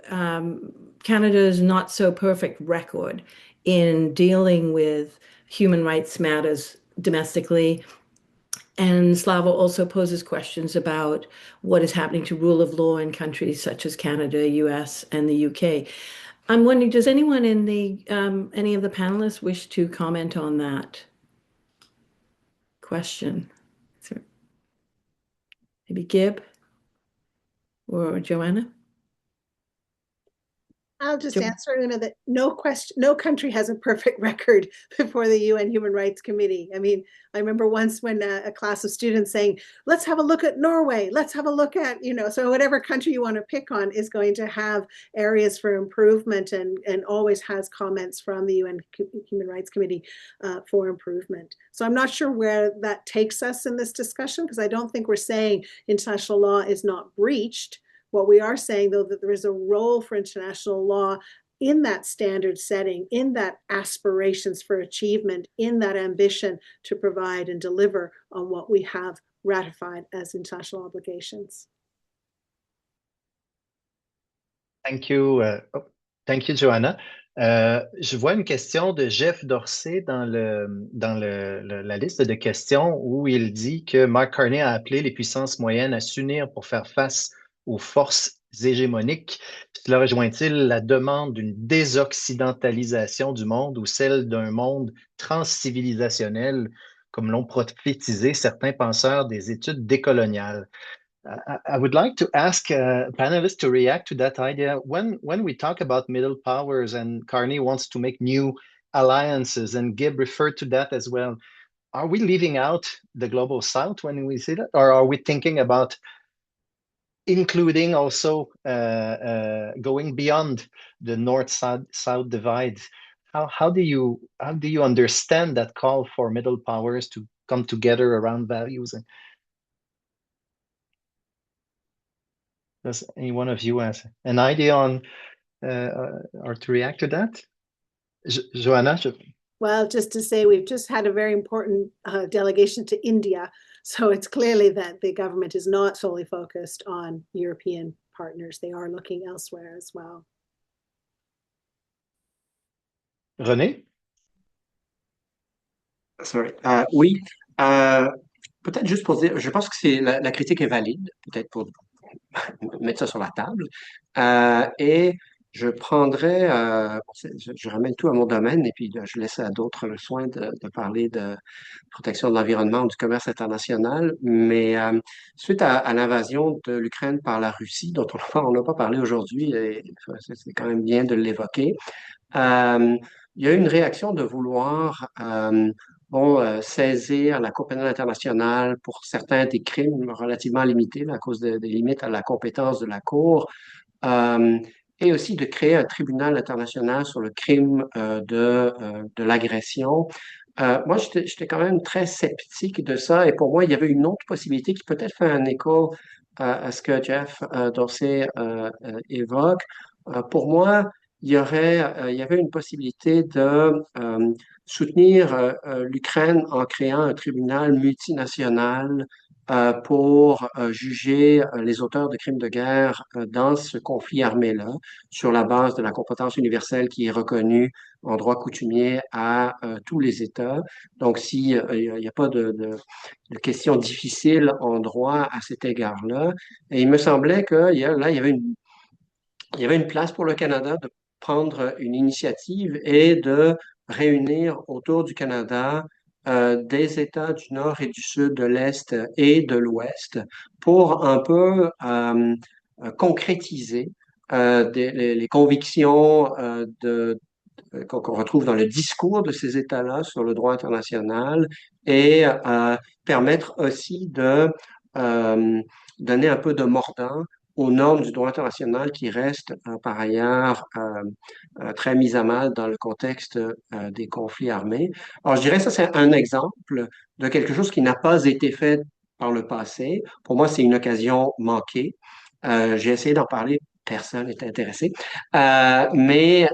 Canada's not so perfect record in dealing with human rights matters domestically. And Slava also poses questions about what is happening to rule of law in countries such as Canada, US, and the UK. I'm wondering, does anyone in the any of the panelists wish to comment on that question? So maybe Gib or Joanna? I'll just answer, Una, that no country has a perfect record before the UN Human Rights Committee. I mean, I remember once when a class of students saying, let's have a look at Norway, let's have a look at, so whatever country you want to pick on is going to have areas for improvement and always has comments from the UN Human Rights Committee for improvement. So I'm not sure where that takes us in this discussion, because I don't think we're saying international law is not breached. What we are saying, though, that there is a role for international law in that standard setting, in that aspirations for achievement, in that ambition to provide and deliver on what we have ratified as international obligations. Thank you. Thank you, Joanna. Je vois une question de Jeff Dorsey dans la liste de questions où il dit que Mark Carney a appelé les puissances moyennes à s'unir pour faire face aux forces hégémoniques. Cela rejoint-il la demande d'une désoccidentalisation du monde ou celle d'un monde transcivilisationnel, comme l'ont prophétisé certains penseurs des études décoloniales? I would like to ask panelists to react to that idea. When we talk about middle powers and Carney wants to make new alliances, and Gibb referred to that as well, are we leaving out the global south when we say that? Or are we thinking about including also going beyond the north-south divide? How do you understand that call for middle powers to come together around values? Does any one of you have an idea on or to react to that? Joanna? Well, just to say, we've just had a very important delegation to India. So it's clearly that the government is not solely focused on European partners. They are looking elsewhere as well. René? Sorry. Oui. Peut-être juste pour dire, je pense que c'est la critique est valide, peut-être pour mettre ça sur la table. Et je prendrais, je ramène tout à mon domaine et puis je laisse à d'autres le soin de parler de protection de l'environnement ou du commerce international. Mais suite à l'invasion de l'Ukraine par la Russie, dont on n'a pas parlé aujourd'hui, et c'est quand même bien de l'évoquer, il y a eu une réaction de vouloir saisir la Cour pénale internationale pour certains des crimes relativement limités à cause des limites à la compétence de la Cour, et aussi de créer un tribunal international sur le crime de l'agression. Moi, j'étais quand même très sceptique de ça, et pour moi, il y avait une autre possibilité qui peut-être fait un écho à ce que Jeff Dorsey évoque. Pour moi, il y avait une possibilité de soutenir l'Ukraine en créant un tribunal multinational pour juger les auteurs de crimes de guerre dans ce conflit armé-là, sur la base de la compétence universelle qui est reconnue en droit coutumier à tous les États. Donc, s'il n'y a pas de questions difficiles en droit à cet égard-là, et il me semblait que là, il y avait une place pour le Canada de prendre une initiative et de réunir autour du Canada des États du Nord et du Sud, de l'Est et de l'Ouest pour un peu concrétiser les convictions qu'on retrouve dans le discours de ces États-là sur le droit international et permettre aussi de donner un peu de mordant aux normes du droit international qui restent par ailleurs très mises à mal dans le contexte des conflits armés. Alors, je dirais ça, c'est un exemple de quelque chose qui n'a pas été fait par le passé. Pour moi, c'est une occasion manquée. J'ai essayé d'en parler, personne n'est intéressé. Mais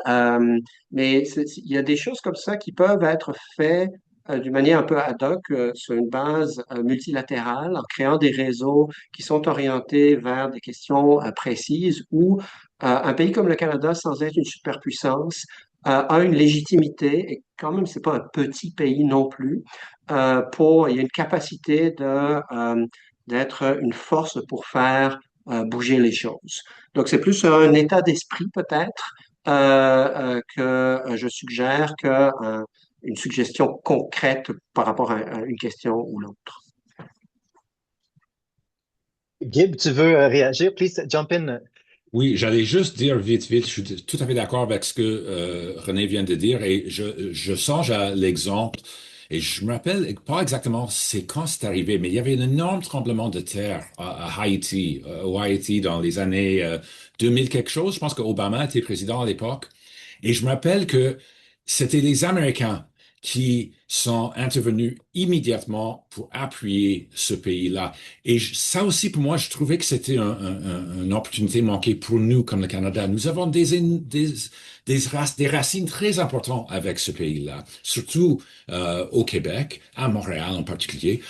il y a des choses comme ça qui peuvent être faites d'une manière un peu ad hoc, sur une base multilatérale, en créant des réseaux qui sont orientés vers des questions précises où un pays comme le Canada, sans être une superpuissance, a une légitimité, et quand même, c'est pas un petit pays non plus, il y a une capacité d'être une force pour faire bouger les choses. Donc, c'est plus un état d'esprit peut-être que je suggère que une suggestion concrète par rapport à une question ou l'autre. Gib, tu veux réagir? Please jump in. Oui, j'allais juste dire vite, je suis tout à fait d'accord avec ce que René vient de dire et je songe à l'exemple et je me rappelle pas exactement c'est quand c'est arrivé, mais il y avait un énorme tremblement de terre à Haïti, au Haïti dans les années 2000 quelque chose. Je pense qu'Obama était président à l'époque et je me rappelle que c'était les Américains qui sont intervenus immédiatement pour appuyer ce pays-là. Et ça aussi, pour moi, je trouvais que c'était une opportunité manquée pour nous, comme le Canada. Nous avons des racines très importantes avec ce pays-là, surtout au Québec, à Montréal en particulier.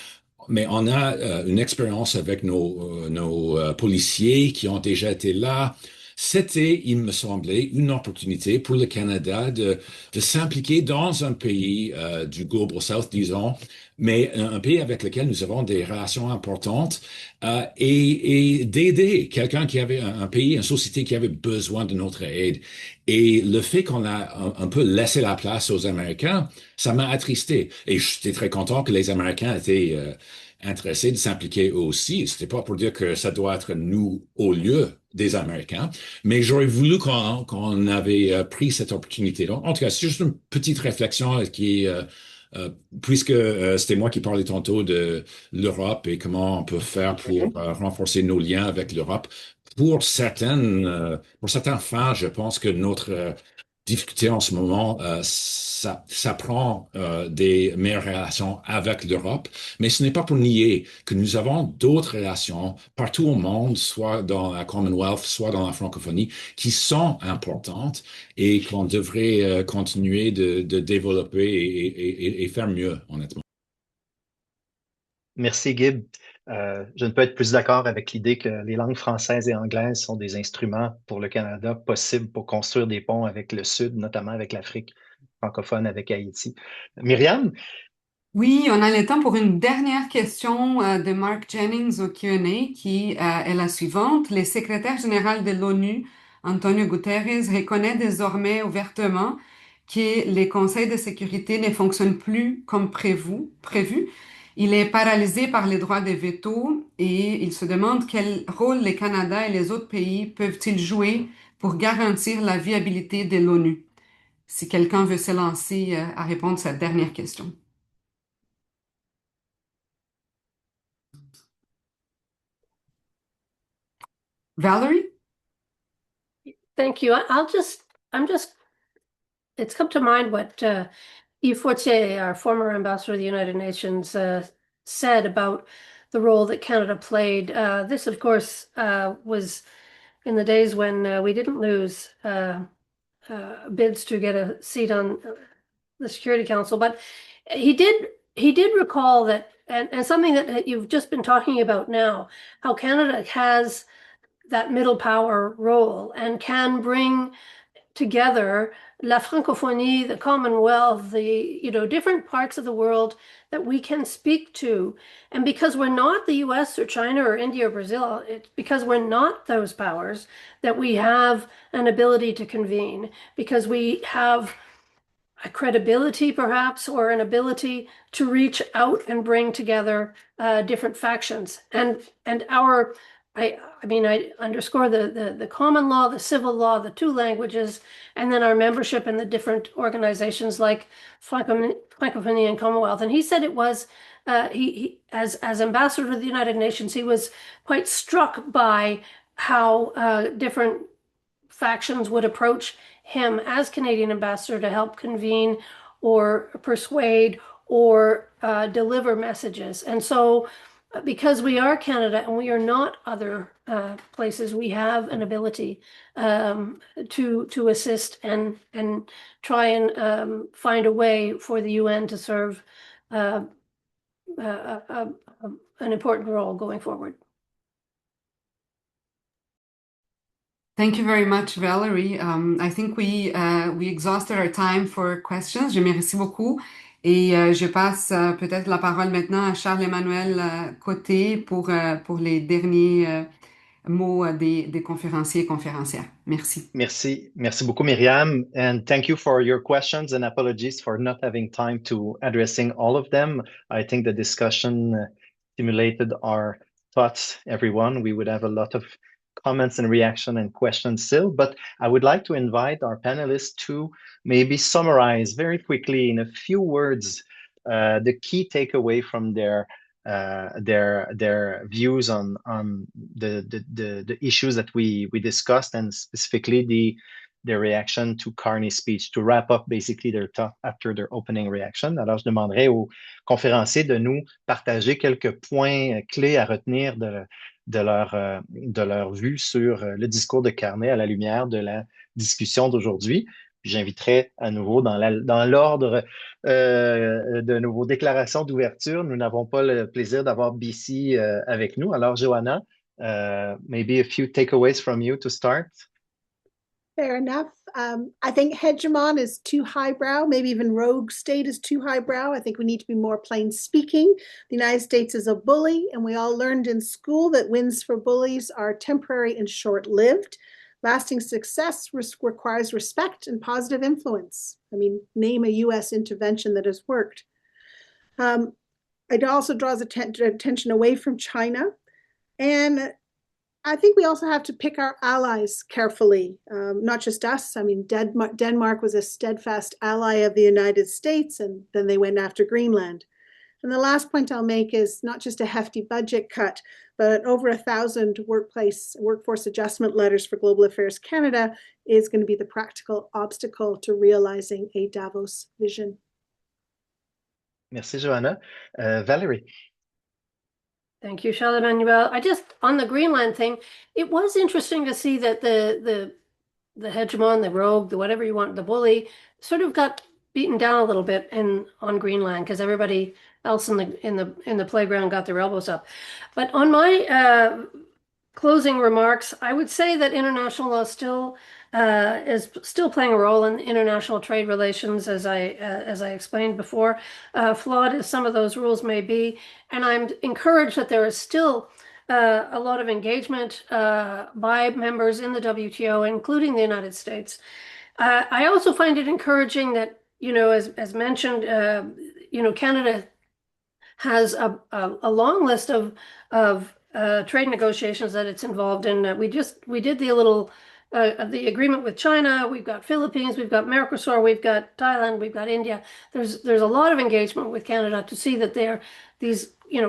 Mais on a une expérience avec nos policiers qui ont déjà été là. C'était, il me semblait, une opportunité pour le Canada de s'impliquer dans un pays du Global South, disons, mais un pays avec lequel nous avons des relations importantes et d'aider quelqu'un qui avait un pays, une société qui avait besoin de notre aide. Et le fait qu'on a un peu laissé la place aux Américains, ça m'a attristé. Et j'étais très content que les Américains étaient intéressés de s'impliquer eux aussi. C'était pas pour dire que ça doit être nous au lieu des Américains, mais j'aurais voulu qu'on avait pris cette opportunité. Donc, en tout cas, c'est juste une petite réflexion qui puisque c'était moi qui parlais tantôt de l'Europe et comment on peut faire pour renforcer nos liens avec l'Europe. Pour certains fins, je pense que notre difficulté en ce moment, ça prend des meilleures relations avec l'Europe, mais ce n'est pas pour nier que nous avons d'autres relations partout au monde, soit dans la Commonwealth, soit dans la francophonie, qui sont importantes et qu'on devrait continuer de développer et faire mieux, honnêtement. Merci, Gib. Je ne peux être plus d'accord avec l'idée que les langues françaises et anglaises sont des instruments pour le Canada possibles pour construire des ponts avec le Sud, notamment avec l'Afrique francophone, avec Haïti. Myriam? Oui, on a le temps pour une dernière question de Mark Jennings au Q&A qui est la suivante. Le secrétaire général de l'ONU, Antonio Guterres, reconnaît désormais ouvertement que les conseils de sécurité ne fonctionnent plus comme prévu. Il est paralysé par les droits de veto et il se demande quel rôle le Canada et les autres pays peuvent-ils jouer pour garantir la viabilité de l'ONU. Si quelqu'un veut se lancer à répondre à cette dernière question. Valerie? Thank you. It's come to mind what Yves Fortier, our former ambassador of the United Nations, said about the role that Canada played. This, of course, was in the days when we didn't lose bids to get a seat on the Security Council, but he did recall that, and something that you've just been talking about now, how Canada has that middle power role and can bring together la francophonie, the Commonwealth, the different parts of the world that we can speak to. And because we're not the US or China or India or Brazil, it's because we're not those powers that we have an ability to convene, because we have a credibility perhaps, or an ability to reach out and bring together different factions. And I underscore the common law, the civil law, the two languages, and then our membership in the different organizations like Francophonie and Commonwealth. And he said it was, he as ambassador to the United Nations, he was quite struck by how different factions would approach him as Canadian ambassador to help convene or persuade or deliver messages. And so because we are Canada and we are not other places, we have an ability to assist and try and find a way for the UN to serve an important role going forward. Thank you very much, Valerie. I think we exhausted our time for questions. Je remercie beaucoup. Et je passe peut-être la parole maintenant à Charles-Emmanuel Côté pour les derniers mots des conférenciers et conférencières. Merci. Merci beaucoup, Myriam, and thank you for your questions and apologies for not having time to addressing all of them. I think the discussion stimulated our thoughts, everyone. We would have a lot of comments and reaction and questions still, but I would like to invite our panelists to maybe summarize very quickly in a few words the key takeaway from their views on the issues that we discussed, and specifically their reaction to Carney's speech, to wrap up basically their talk after their opening reaction. Alors, je demanderai aux conférenciers de nous partager quelques points clés à retenir de leur vue sur le discours de Carney à la lumière de la discussion d'aujourd'hui. J'inviterai à nouveau dans l'ordre de nos déclarations d'ouverture. Nous n'avons pas le plaisir d'avoir BC avec nous. Alors, Joanna, maybe a few takeaways from you to start. Fair enough. I think hegemon is too highbrow, maybe even rogue state is too highbrow. I think we need to be more plain speaking. The United States is a bully, and we all learned in school that wins for bullies are temporary and short-lived. Lasting success requires respect and positive influence. I mean, name a U.S. intervention that has worked. It also draws attention away from China. And I think we also have to pick our allies carefully, not just us. I mean, Denmark was a steadfast ally of the United States, and then they went after Greenland. And the last point I'll make is not just a hefty budget cut, but over 1,000 workforce adjustment letters for Global Affairs Canada is going to be the practical obstacle to realizing a Davos vision. Merci, Joanna. Valerie. Thank you, Charles-Emmanuel. On the Greenland thing, it was interesting to see that the hegemon, the rogue, the whatever you want, the bully, sort of got beaten down a little bit on Greenland because everybody else in the playground got their elbows up. But on my closing remarks, I would say that international law is still playing a role in international trade relations, as I explained before, flawed as some of those rules may be. And I'm encouraged that there is still a lot of engagement by members in the WTO, including the United States. I also find it encouraging that, as mentioned, Canada has a long list of trade negotiations that it's involved in. We did the agreement with China. We've got Philippines, we've got Mercosur, we've got Thailand, we've got India. There's a lot of engagement with Canada to see that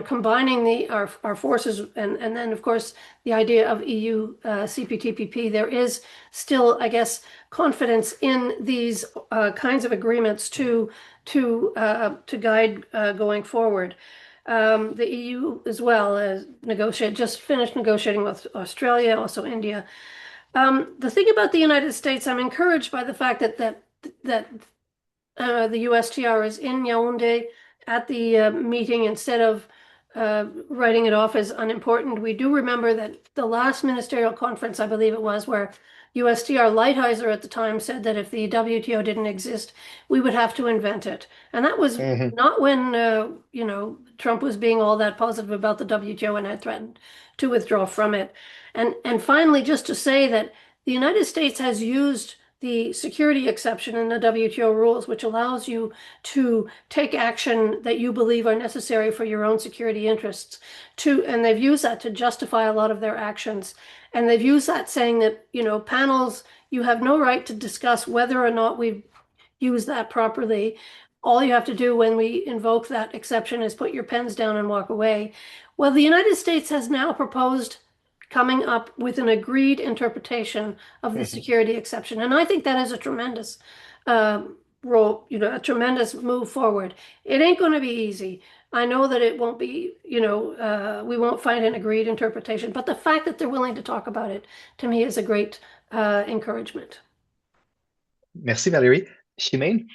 combining our forces, and then of course the idea of EU CPTPP. There is still, I guess, confidence in these kinds of agreements to guide going forward. The EU as well as just finished negotiating with Australia, also India. The thing about the United States, I'm encouraged by the fact that the USTR is in Yaoundé at the meeting instead of writing it off as unimportant. We do remember that the last ministerial conference, I believe it was, where USTR Lighthizer at the time said that if the WTO didn't exist, we would have to invent it. And that was not when, Trump was being all that positive about the WTO and had threatened to withdraw from it. And finally, just to say that the United States has used the security exception in the WTO rules, which allows you to take action that you believe are necessary for your own security interests, and they've used that to justify a lot of their actions. And they've used that saying that, panels, you have no right to discuss whether or not we've used that properly. All you have to do when we invoke that exception is put your pens down and walk away. Well, the United States has now proposed coming up with an agreed interpretation of the security exception. And I think that is a tremendous role, a tremendous move forward. It ain't going to be easy. I know that it won't be, we won't find an agreed interpretation, but the fact that they're willing to talk about it, to me, is a great encouragement. Merci, Valerie. Chimène?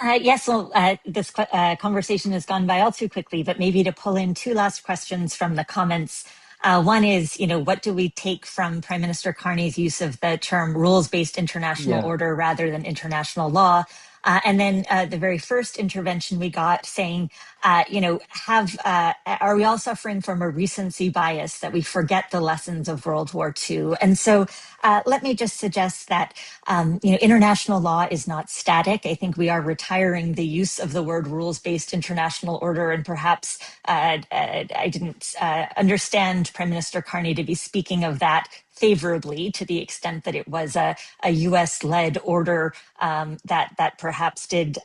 Yes, well, this conversation has gone by all too quickly, but maybe to pull in two last questions from the comments. One is, what do we take from Prime Minister Carney's use of the term rules-based international order rather than international law? And then the very first intervention we got saying, are we all suffering from a recency bias that we forget the lessons of World War II? And so let me just suggest that, international law is not static. I think we are retiring the use of the word rules-based international order, and perhaps I didn't understand Prime Minister Carney to be speaking of that favorably, to the extent that it was a US-led order that perhaps did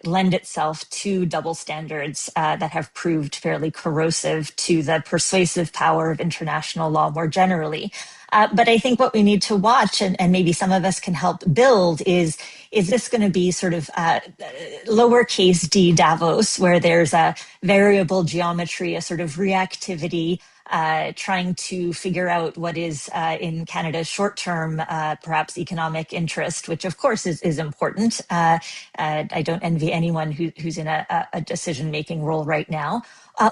lend itself to double standards that have proved fairly corrosive to the persuasive power of international law more generally. But I think what we need to watch, and maybe some of us can help build, is this going to be sort of lowercase d Davos, where there's a variable geometry, a sort of reactivity, trying to figure out what is in Canada's short-term, perhaps economic interest, which of course is important. I don't envy anyone who's in a decision-making role right now.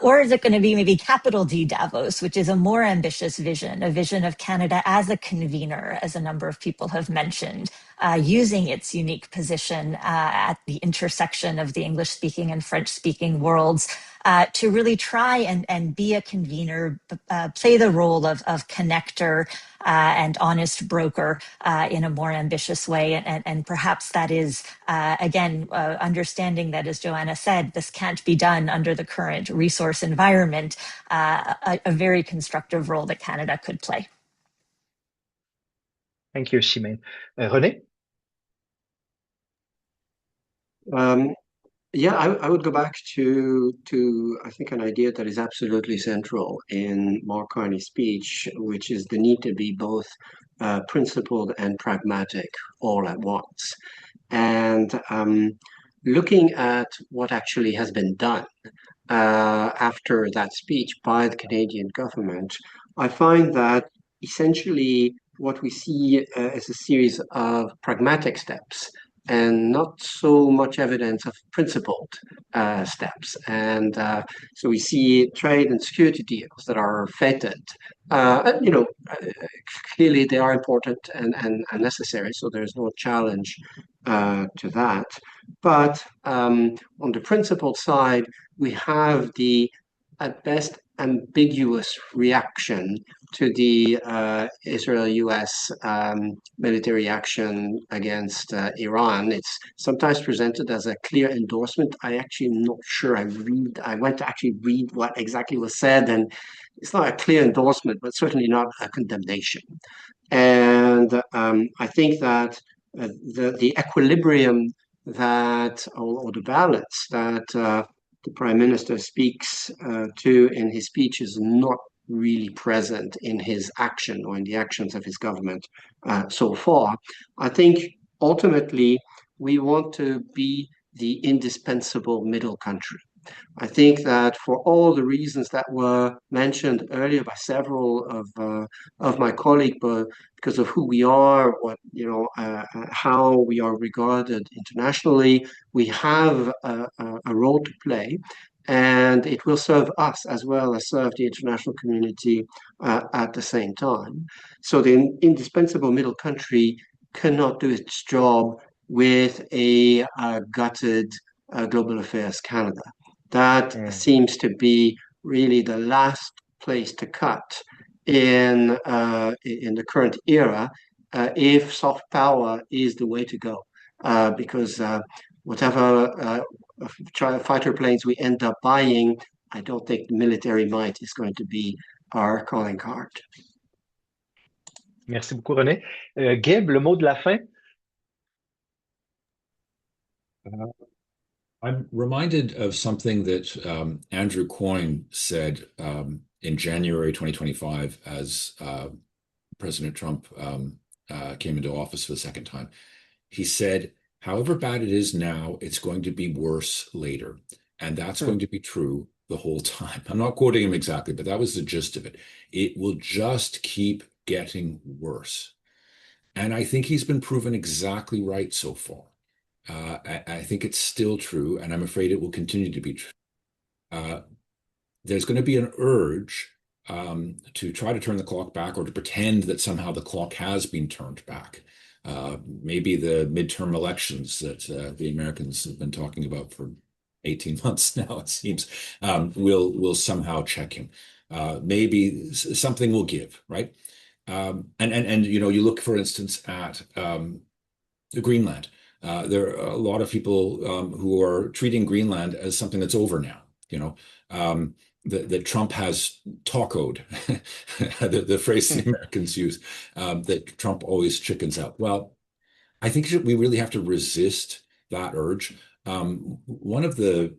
Or is it going to be maybe capital D Davos, which is a more ambitious vision, a vision of Canada as a convener, as a number of people have mentioned, using its unique position at the intersection of the English-speaking and French-speaking worlds to really try and be a convener, play the role of connector and honest broker in a more ambitious way. And perhaps that is, again, understanding that, as Joanna said, this can't be done under the current resource environment, a very constructive role that Canada could play. Thank you, Chimène. René? Yeah, I would go back to I think an idea that is absolutely central in Mark Carney's speech, which is the need to be both principled and pragmatic all at once. And looking at what actually has been done after that speech by the Canadian government, I find that essentially what we see is a series of pragmatic steps and not so much evidence of principled steps. And so we see trade and security deals that are feted. Clearly they are important and necessary, so there's no challenge to that. But on the principled side, we have the, at best, ambiguous reaction to the Israel-US military action against Iran. It's sometimes presented as a clear endorsement. I actually am not sure. I went to actually read what exactly was said, and it's not a clear endorsement, but certainly not a condemnation. And I think that the equilibrium that, or the balance that the Prime Minister speaks to in his speech is not really present in his action or in the actions of his government so far. I think ultimately we want to be the indispensable middle country. I think that for all the reasons that were mentioned earlier by several of my colleagues, because of who we are, how we are regarded internationally, we have a role to play, and it will serve us as well as serve the international community at the same time. So the indispensable middle country cannot do its job with a gutted Global Affairs Canada. That seems to be really the last place to cut in the current era if soft power is the way to go. Because whatever fighter planes we end up buying, I don't think military might is going to be our calling card. Merci beaucoup, René. Gib, le mot de la fin? I'm reminded of something that Andrew Coyne said in January 2025 as President Trump came into office for the second time. He said, however bad it is now, it's going to be worse later. And that's going to be true the whole time. I'm not quoting him exactly, but that was the gist of it. It will just keep getting worse. And I think he's been proven exactly right so far. I think it's still true, and I'm afraid it will continue to be true. There's going to be an urge to try to turn the clock back or to pretend that somehow the clock has been turned back. Maybe the midterm elections that the Americans have been talking about for 18 months now, it seems, will somehow check him. Maybe something will give, right? And you know, you look, for instance, at Greenland. There are a lot of people who are treating Greenland as something that's over now. You know, that Trump has tacoed, the phrase the Americans use, that Trump always chickens out. Well, I think we really have to resist that urge. One of the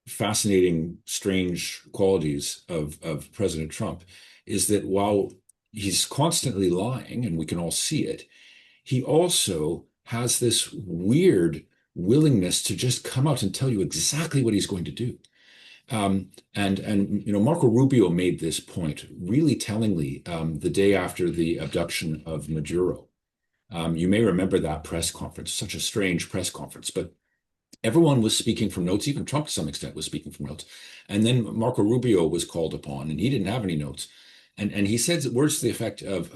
fascinating, strange qualities of President Trump is that while he's constantly lying, and we can all see it, he also has this weird willingness to just come out and tell you exactly what he's going to do. And you know, Marco Rubio made this point really tellingly the day after the abduction of Maduro. You may remember that press conference, such a strange press conference, but everyone was speaking from notes. Even Trump, to some extent, was speaking from notes. And then Marco Rubio was called upon, and he didn't have any notes. And he said words to the effect of,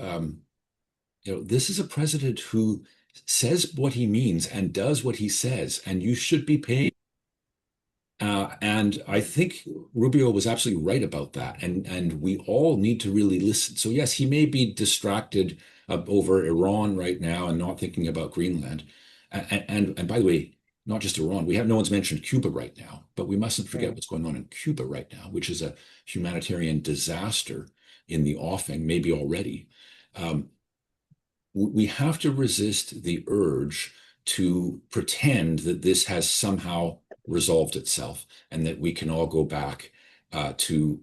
you know, this is a president who says what he means and does what he says, and you should be paying. And I think Rubio was absolutely right about that. And we all need to really listen. So yes, he may be distracted over Iran right now and not thinking about Greenland. And by the way, not just Iran, no one's mentioned Cuba right now, but we mustn't forget what's going on in Cuba right now, which is a humanitarian disaster in the offing, maybe already. We have to resist the urge to pretend that this has somehow resolved itself and that we can all go back to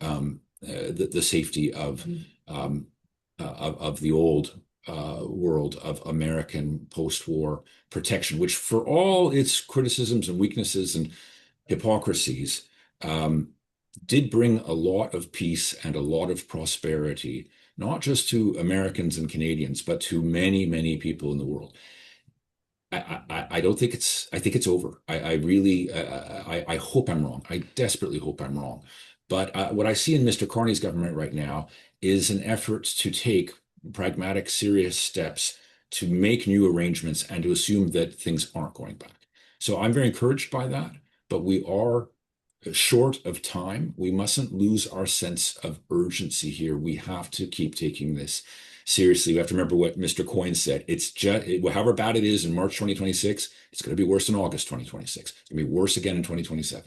the safety of the old world of American post-war protection, which for all its criticisms and weaknesses and hypocrisies, did bring a lot of peace and a lot of prosperity, not just to Americans and Canadians, but to many, many people in the world. I don't think I think it's over. I really, I hope I'm wrong. I desperately hope I'm wrong. But what I see in Mr. Carney's government right now is an effort to take pragmatic, serious steps to make new arrangements and to assume that things aren't going back. So I'm very encouraged by that, but we are short of time. We mustn't lose our sense of urgency here. We have to keep taking this seriously. We have to remember what Mr. Coyne said. It's just, however bad it is in March 2026, it's going to be worse in August 2026. It's going to be worse again in 2027.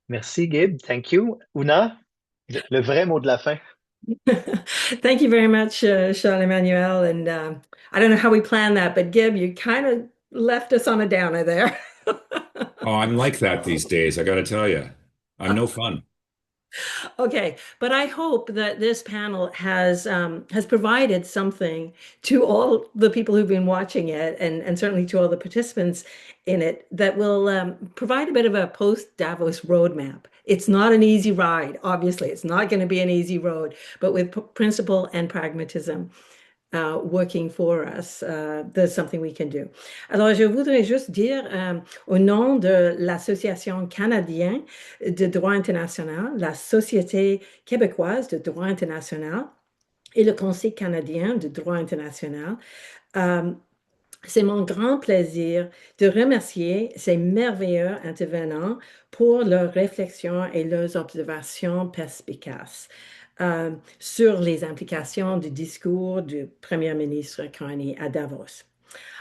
Merci, Gabe. Thank you. Una, le vrai mot de la fin. Thank you very much, Charles-Emmanuel. And I don't know how we planned that, but Gib, you kind of left us on a downer there. Oh, I'm like that these days, I got to tell you. I'm no fun. Okay, but I hope that this panel has provided something to all the people who've been watching it, and certainly to all the participants in it, that will provide a bit of a post-Davos roadmap. It's not an easy ride, obviously. It's not going to be an easy road, but with principle and pragmatism working for us, there's something we can do. Alors, je voudrais juste dire au nom de l'Association canadienne de droit international, la Société québécoise de droit international et le Conseil canadien de droit international, c'est mon grand plaisir de remercier ces merveilleux intervenants pour leurs réflexions et leurs observations perspicaces sur les implications du discours du Premier ministre Carney à Davos.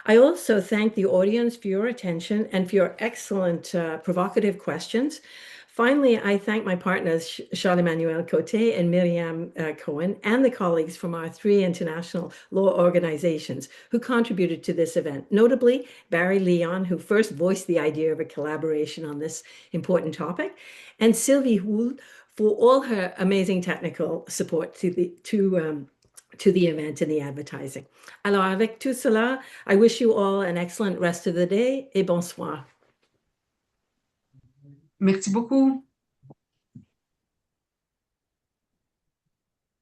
I also thank the audience for your attention and for your excellent provocative questions. Finally, I thank my partners, Charles-Emmanuel Côté and Miriam Cohen, and the colleagues from our 3 international law organizations who contributed to this event, notably Barry Leon, who first voiced the idea of a collaboration on this important topic, and Sylvie Houle for all her amazing technical support to the event and the advertising. Alors, avec tout cela, I wish you all an excellent rest of the day et bonsoir. Merci beaucoup.